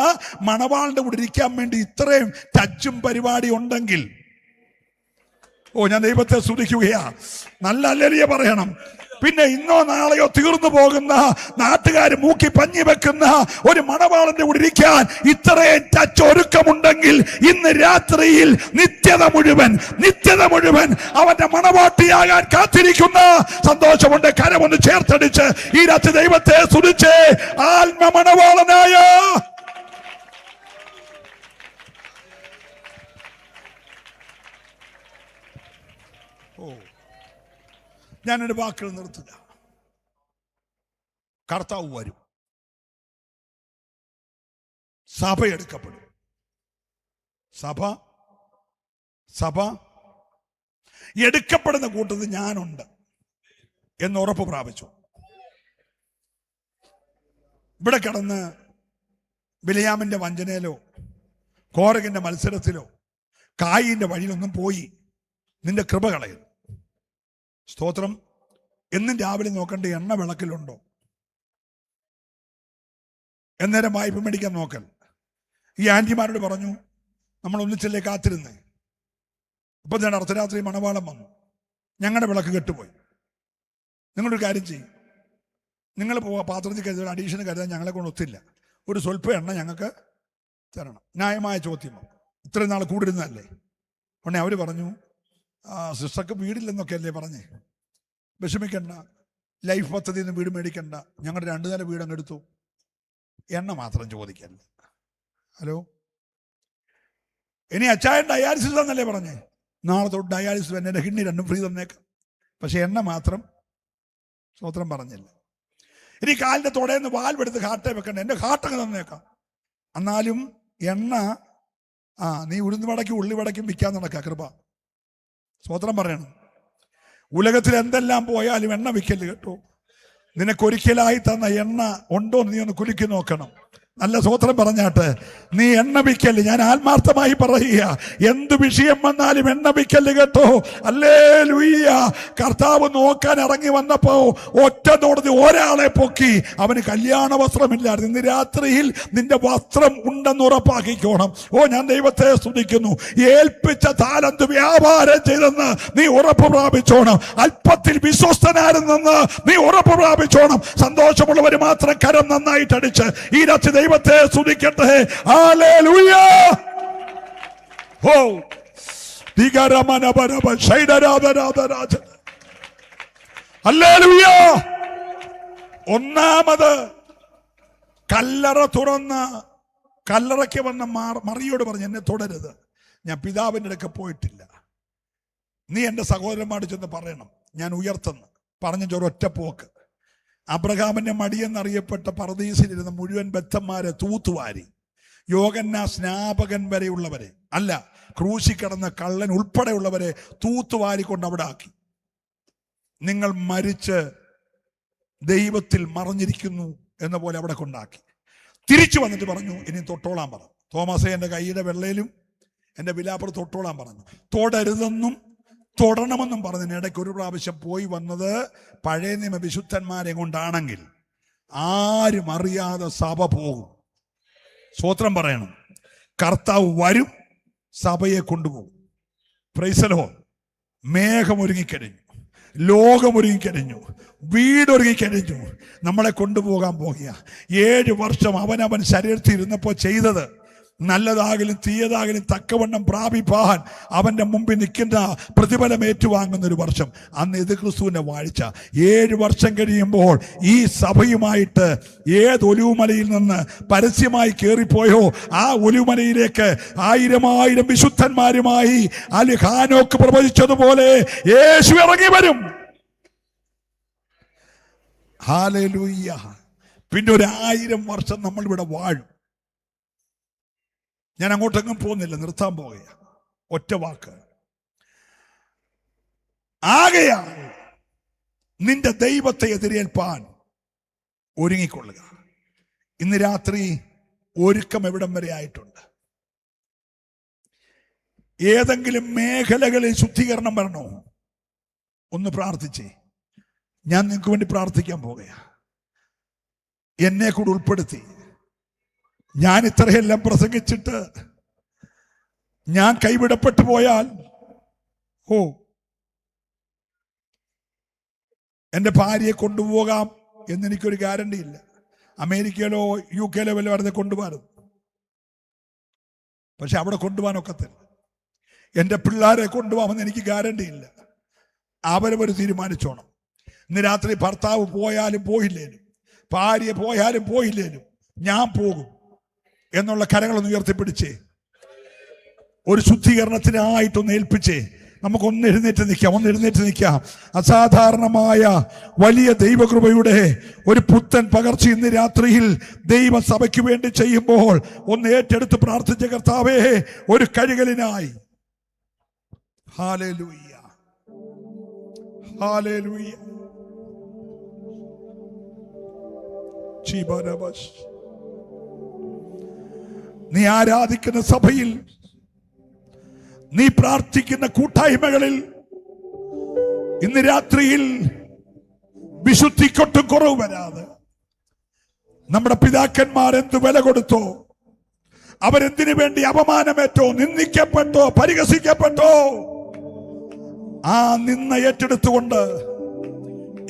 മണവാളിന്റെ കൂടെ ഇരിക്കാൻ വേണ്ടി ഇത്രയും ടച്ചും പരിപാടി ഉണ്ടെങ്കിൽ, ഞാൻ ദൈവത്തെ സ്തുതിക്കുകയാ. നല്ല ഹല്ലേലൂയ പറയണം. പിന്നെ ഇന്നോ നാളെയോ തീർന്നു പോകുന്ന, നാട്ടുകാർ മൂക്കി പഞ്ഞി വെക്കുന്ന ഒരു മണവാളന്റെ കൂടെ ഇരിക്കാൻ ഇത്രയും ടച്ച് ഒരുക്കമുണ്ടെങ്കിൽ, ഇന്ന് രാത്രിയിൽ നിത്യത മുഴുവൻ അവന്റെ മണവാട്ടിയാകാൻ കാത്തിരിക്കുന്ന സന്തോഷമുണ്ട്. കരമൊന്ന് ചേർത്തടിച്ച് ഈ രാത്രി ദൈവത്തെ സ്തുതിച്ച് ആത്മ മണവാളനായ ഞാനൊരു വാക്കുകൾ നിർത്തുക. കർത്താവ് വരും, സഭ എടുക്കപ്പെടും. സഭ എടുക്കപ്പെടുന്ന കൂട്ടത്തിൽ ഞാനുണ്ട് എന്ന് ഉറപ്പ് പ്രാപിച്ചു. ഇവിടെ കിടന്ന് ബിലിയാമിന്റെ വഞ്ചനയിലോ കോരകിന്റെ മത്സരത്തിലോ കായിന്റെ വഴിയിലൊന്നും പോയി നിന്റെ കൃപ കളയുന്നു. സ്തോത്രം. എന്നും രാവിലെ നോക്കണ്ട എണ്ണ വിളക്കിലുണ്ടോ, എന്നേരം വായ്പ മേടിക്കാൻ നോക്കൽ. ഈ ആന്റിമാരോട് പറഞ്ഞു, നമ്മൾ ഒന്നിച്ചല്ലേ കാത്തിരുന്നേ. ഇപ്പൊ ഞാൻ അർദ്ധരാത്രി മണവാളം വന്നു, ഞങ്ങളുടെ വിളക്ക് കെട്ടുപോയി. നിങ്ങളൊരു കാര്യം ചെയ്യും, നിങ്ങൾ പാത്രത്തിൽ കരുതാൻ അഡീഷന് കരുതാൻ ഞങ്ങളെ കൊണ്ട് ഒത്തില്ല, ഒരു സ്വല്പം എണ്ണ ഞങ്ങൾക്ക് തരണം. ന്യായമായ ചോദ്യം. ഇത്രയും നാൾ കൂടിരുന്നതല്ലേ. ഉടനെ അവർ പറഞ്ഞു, സിസ്റ്റർക്ക് വീടില്ലെന്നൊക്കെ അല്ലേ പറഞ്ഞേ, വിഷമിക്കണ്ട, ലൈഫ് പദ്ധതിയിൽ നിന്ന് വീട് മേടിക്കണ്ട, ഞങ്ങളുടെ 2 നില വീട് അങ്ങ് എടുത്തു, എണ്ണ മാത്രം ചോദിക്കല്ല. ഹലോ, ഇനി അച്ചായൻ ഡയാലിസിസ് എന്നല്ലേ പറഞ്ഞേ, നാളെ തൊട്ട് ഡയാലിസിസ് എൻ്റെ കിഡ്നി 2 ഫ്രീ തന്നേക്കാം. പക്ഷെ എണ്ണ മാത്രം സ്തോത്രം പറഞ്ഞില്ല. ഇനി കാലിൻ്റെ തുടയെന്ന് വാൽവെടുത്ത് ഹാർട്ടേ വെക്കണ്ട, എൻ്റെ ഹാർട്ടങ്ങ് തന്നേക്കാം. എന്നാലും എണ്ണ നീ ഉഴുന്ന് വടക്കും ഉള്ളി വടക്കും വിൽക്കാൻ നടക്കുക. കൃപ സ്തോത്രം പറയണം. ഉലകത്തിൽ എന്തെല്ലാം പോയാലും എണ്ണ വിൽക്കല് കേട്ടോ. നിനക്കൊരിക്കലായി തന്ന എണ്ണ ഉണ്ടോ നീ ഒന്ന് കുലുക്കി നോക്കണം. നല്ല സ്തോത്രം പറഞ്ഞാട്ട് നീ എണ്ണ വിൽക്കല്. ഞാൻ ആത്മാർത്ഥമായി പറയുക, എന്ത് വിഷയം വന്നാലും എണ്ണ വിൽക്കല് കേട്ടോ. ഹല്ലേലൂയ. കർത്താവ് നോക്കാൻ ഇറങ്ങി വന്നപ്പോ ഒറ്റ നോടത്തി ഒരാളെ പൊക്കി. അവന് കല്യാണ വസ്ത്രമില്ലായിരുന്നു. ഇന്ന് രാത്രിയിൽ നിന്റെ വസ്ത്രം ഉണ്ടെന്ന് ഉറപ്പാക്കിക്കോണം. ഞാൻ ദൈവത്തെ സ്തുതിക്കുന്നു. ഏൽപ്പിച്ച താലന്ത് വ്യാപാരം ചെയ്തെന്ന് നീ ഉറപ്പ് പ്രാപിച്ചോണം. അല്പത്തിൽ വിശ്വസ്തനായിരുന്നെന്ന് നീ ഉറപ്പ് പ്രാപിച്ചോണം. സന്തോഷമുള്ളവർ മാത്രം കരം നന്നായിട്ട് അടിച്ച് ഈ രാത്രി ദൈവത്തെ സ്തുതിക്കട്ടെ. ഹല്ലേലൂയ. ഹല്ലേലൂയ. ഒന്നാമത് കല്ലറ തുറന്ന് കല്ലറയ്ക്ക് വന്ന മറിയോട് പറഞ്ഞു, എന്നെ തുടരുത്, ഞാൻ പിതാവിൻ്റെ അടുക്ക പോയിട്ടില്ല. നീ എൻ്റെ സഹോദരന്മാരോട് ചെന്ന് പറയണം ഞാൻ ഉയർത്തുന്നു. പറഞ്ഞ ഒരൊറ്റ പോക്ക്. അബ്രഹാമിന്റെ മടിയെന്നറിയപ്പെട്ട പർദീസിലിരുന്ന മുഴുവൻ ബദ്ധന്മാരെ തൂത്തുവാരി, യോഹന്നാൻ സ്നാപകൻ വരെയുള്ളവരെ, അല്ല ക്രൂശി കിടന്ന കള്ളൻ ഉൾപ്പെടെയുള്ളവരെ തൂത്തുവാരിക്കൊണ്ട് അവിടെ ആക്കി. നിങ്ങൾ മരിച്ച് ദൈവത്തിൽ മറഞ്ഞിരിക്കുന്നു എന്ന പോലെ അവിടെ കൊണ്ടാക്കി. തിരിച്ചു വന്നിട്ട് പറഞ്ഞു, ഇനി തൊട്ടോളാൻ പറഞ്ഞു. തോമസെ എൻ്റെ കൈയുടെ വെള്ളയിലും എൻ്റെ വിലാപ്പുറത്ത് തൊട്ടോളാൻ പറഞ്ഞു. തൊടരുതെന്നും തൊടണമെന്നും പറഞ്ഞതിനിടയ്ക്ക് ഒരു പ്രാവശ്യം പോയി വന്നത് പഴയ നിയമ വിശുദ്ധന്മാരെ കൊണ്ടാണെങ്കിൽ ആരും അറിയാതെ സഭ പോകും. സ്തോത്രം പറയണം. കർത്താവ് വരും, സഭയെ കൊണ്ടുപോകും. Praise the lord. മേഘമൊരുങ്ങിക്കഴിഞ്ഞു, ലോകമൊരുങ്ങിക്കഴിഞ്ഞു, വീടൊരുങ്ങിക്കഴിഞ്ഞു. നമ്മളെ കൊണ്ടുപോകാൻ പോകുക. 7 വർഷം അവനവൻ ശരീരത്തിൽ ഇരുന്നപ്പോൾ ചെയ്തത് നല്ലതാകലും തീയതാകലും തക്കവണ്ണം പ്രാപിപ്പാൻ അവന്റെ മുമ്പിൽ നിൽക്കുന്ന പ്രതിഫലം ഏറ്റുവാങ്ങുന്ന ഒരു വർഷം. അന്ന് ഇത് ക്രിസ്തുവിന്റെ വാഴ്ച. 7 വർഷം കഴിയുമ്പോൾ ഈ സഭയുമായിട്ട് ഏത് ഒലിവുമലയിൽ നിന്ന് പരസ്യമായി കയറിപ്പോയോ ആ ഒലിവുമലയിലേക്ക് 1000 വിശുദ്ധന്മാരുമായി ഹാനോക്ക് പ്രവചിച്ചതുപോലെ യേശു ഇറങ്ങി വരും. ഹല്ലേലൂയ. പിന്നെ 1000 വർഷം നമ്മൾ ഇവിടെ വാഴും. ഞാൻ അങ്ങോട്ടെങ്ങും പോകുന്നില്ല, നിർത്താൻ പോകുക. ഒറ്റ വാക്ക്. ആകയാൽ നിന്റെ ദൈവത്തെ എതിരേൽപ്പാൻ ഒരുങ്ങിക്കൊള്ളുക. ഇന്ന് രാത്രി ഒരുക്കം എവിടം വരെ ആയിട്ടുണ്ട്? ഏതെങ്കിലും മേഖലകളിൽ ശുദ്ധീകരണം വരണോ? ഒന്ന് പ്രാർത്ഥിച്ചേ. ഞാൻ നിങ്ങൾക്ക് വേണ്ടി പ്രാർത്ഥിക്കാൻ പോകുക. എന്നെ കൂടെ ഉൾപ്പെടുത്തി. ഞാൻ ഇത്രയെല്ലാം പ്രസംഗിച്ചിട്ട് ഞാൻ കൈവിടപ്പെട്ടു പോയാൽ എൻ്റെ ഭാര്യയെ കൊണ്ടുപോകാം എന്നെനിക്കൊരു ഗ്യാരണ്ടി ഇല്ല. അമേരിക്കയിലോ UK വല്ലോ അവിടെ കൊണ്ടുപോകാറുണ്ട്. പക്ഷെ അവിടെ കൊണ്ടുപോകാനൊക്കത്തില്ല. എൻ്റെ പിള്ളേരെ കൊണ്ടുപോകാമെന്ന് എനിക്ക് ഗ്യാരണ്ടി ഇല്ല. അവരവർ തീരുമാനിച്ചോണം. ഇന്ന് രാത്രി ഭർത്താവ് പോയാലും പോയില്ലേലും, ഭാര്യ പോയാലും പോയില്ലേലും, ഞാൻ പോകും എന്നുള്ള കരങ്ങളൊന്ന് ഉയർത്തിപ്പിടിച്ചേ. ഒരു ശുദ്ധീകരണത്തിനായിട്ടൊന്ന് ഏൽപ്പിച്ചേ. നമുക്കൊന്ന് എഴുന്നേറ്റ് നിൽക്കാം. അസാധാരണമായ വലിയ ദൈവകൃപയുടെ ഒരു പുത്തൻ പകർച്ച ഇന്ന് രാത്രിയിൽ ദൈവസഭയ്ക്ക് വേണ്ടി ചെയ്യുമ്പോൾ ഒന്ന് ഏറ്റെടുത്ത് പ്രാർത്ഥിച്ച കർത്താവേ, ഒരു കഴുകലിനായി. Hallelujah, hallelujah. നീ ആരാധിക്കുന്ന സഭയിൽ നീ പ്രാർത്ഥിക്കുന്ന കൂട്ടായ്മകളിൽ ഇന്ന് രാത്രിയിൽ വിശുദ്ധിക്കൊട്ടും കുറവ് വരാതെ നമ്മുടെ പിതാക്കന്മാർ എന്ത് വില കൊടുത്തോ, അവരെന്തിനു വേണ്ടി അപമാനമേറ്റോ, നിന്ദിക്കപ്പെട്ടോ, പരിഹസിക്കപ്പെട്ടോ, ആ നിന്ന ഏറ്റെടുത്തുകൊണ്ട്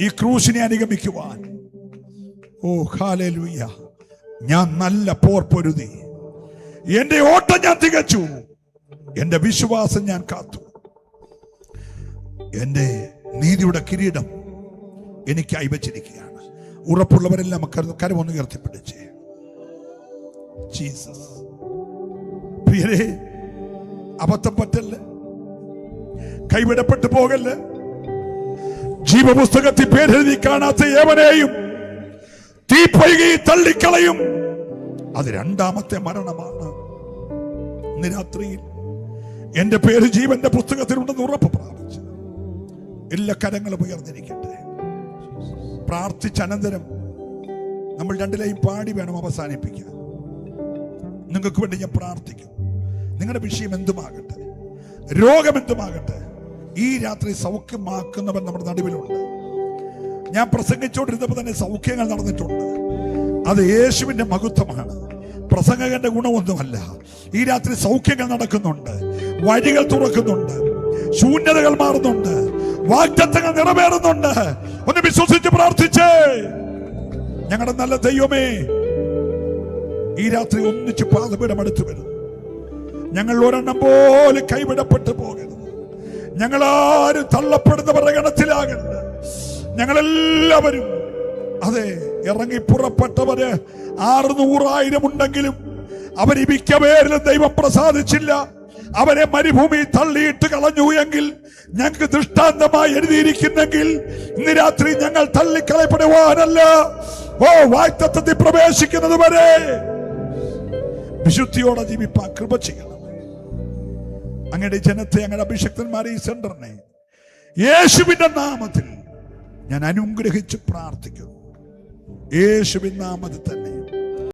ഈ ക്രൂശിനെ അനുഗമിക്കുവാൻ, ഓ ഹല്ലേലൂയ, ഞാൻ നല്ല പോർ പൊരുതി, എന്റെ ഓട്ടം ഞാൻ തികച്ചു, എന്റെ വിശ്വാസം ഞാൻ കാത്തു, എന്റെ നീതിയുടെ കിരീടം എനിക്കായി വെച്ചിരിക്കുകയാണ്. ഉറപ്പുള്ളവരെല്ലാം കരമൊന്ന് ഉയർത്തിപ്പിടിച്ച് ജീസസ്. പ്രിയരെ, അബദ്ധം പറ്റല്ല, കൈവിടപ്പെട്ടു പോകല്ല. ജീവപുസ്തകത്തിൽ പേരെഴുതി കാണാത്ത ഏവനെയും തീപ്പൊയ്കയിൽ തള്ളിക്കളയും. അത് രണ്ടാമത്തെ മരണമാണ്. ഇന്ന് രാത്രിയിൽ എന്റെ പേര് ജീവന്റെ പുസ്തകത്തിലുണ്ടെന്ന് ഉറപ്പ് പ്രാപിച്ച് എല്ലാ കരങ്ങളും ഉയർന്നിരിക്കട്ടെ. പ്രാർത്ഥിച്ച അനന്തരം നമ്മൾ രണ്ടിലെയും പാടി വേണം അവസാനിപ്പിക്കാൻ. നിങ്ങൾക്ക് വേണ്ടി ഞാൻ പ്രാർത്ഥിക്കും. നിങ്ങളുടെ വിഷയം എന്തുമാകട്ടെ, രോഗം എന്തുമാകട്ടെ, ഈ രാത്രി സൗഖ്യമാക്കുന്നവൻ നമ്മുടെ നടുവിലുണ്ട്. ഞാൻ പ്രസംഗിച്ചുകൊണ്ടിരുന്നപ്പോൾ തന്നെ സൗഖ്യങ്ങൾ നടന്നിട്ടുണ്ട്. അത് യേശുവിന്റെ മഹത്വമാണ്, പ്രസംഗകന്റെ ഗുണമൊന്നുമല്ല. ഈ രാത്രി സൗഖ്യങ്ങൾ നടക്കുന്നുണ്ട്, വഴികൾ തുറക്കുന്നുണ്ട്, ശൂന്യതകൾ മാറുന്നുണ്ട്, വാഗ്ദത്തങ്ങൾ നിറവേറുന്നുണ്ട്. ഒന്ന് വിശ്വസിച്ച് പ്രാർത്ഥിച്ചേ. ഞങ്ങളുടെ നല്ല ദൈവമേ, ഈ രാത്രി ഒന്നിച്ച് പാദപീഠം അടുത്ത് വരും. ഞങ്ങൾ ഒരെണ്ണം പോലും കൈവിടപ്പെട്ടു പോകരുത്. ഞങ്ങളാരും തള്ളപ്പെടുന്നവരുടെ ഗണത്തിലാകരുത്. ഞങ്ങളെല്ലാവരും അതെ ഇറങ്ങി പുറപ്പെട്ടവര് 600,000 ഉണ്ടെങ്കിലും അവര് മിക്ക പേരിലും ദൈവം പ്രസാദിച്ചില്ല. അവരെ മരുഭൂമി തള്ളിയിട്ട് കളഞ്ഞു എങ്കിൽ, ഞങ്ങൾക്ക് ദൃഷ്ടാന്തമായി എഴുതിയിരിക്കുന്നെങ്കിൽ, ഇന്ന് രാത്രി ഞങ്ങൾ തള്ളിക്കളയപ്പെടുവാനല്ല, ഓ വാഗ്ദത്തത്തിൽ പ്രവേശിക്കുന്നത് വരെ വിശുദ്ധിയോടെ ജീവിപ്പാൻ കൃപ ചെയ്യണം. അങ്ങയുടെ ജനത്തെ, അങ്ങയുടെ അഭിഷക്തന്മാരെ, ഈ സെന്ററിനെ യേശുവിന്റെ നാമത്തിൽ ഞാൻ അനുഗ്രഹിച്ച് പ്രാർത്ഥിക്കുന്നു. യേശുവിൻ നാമത്തിൽ തന്നെ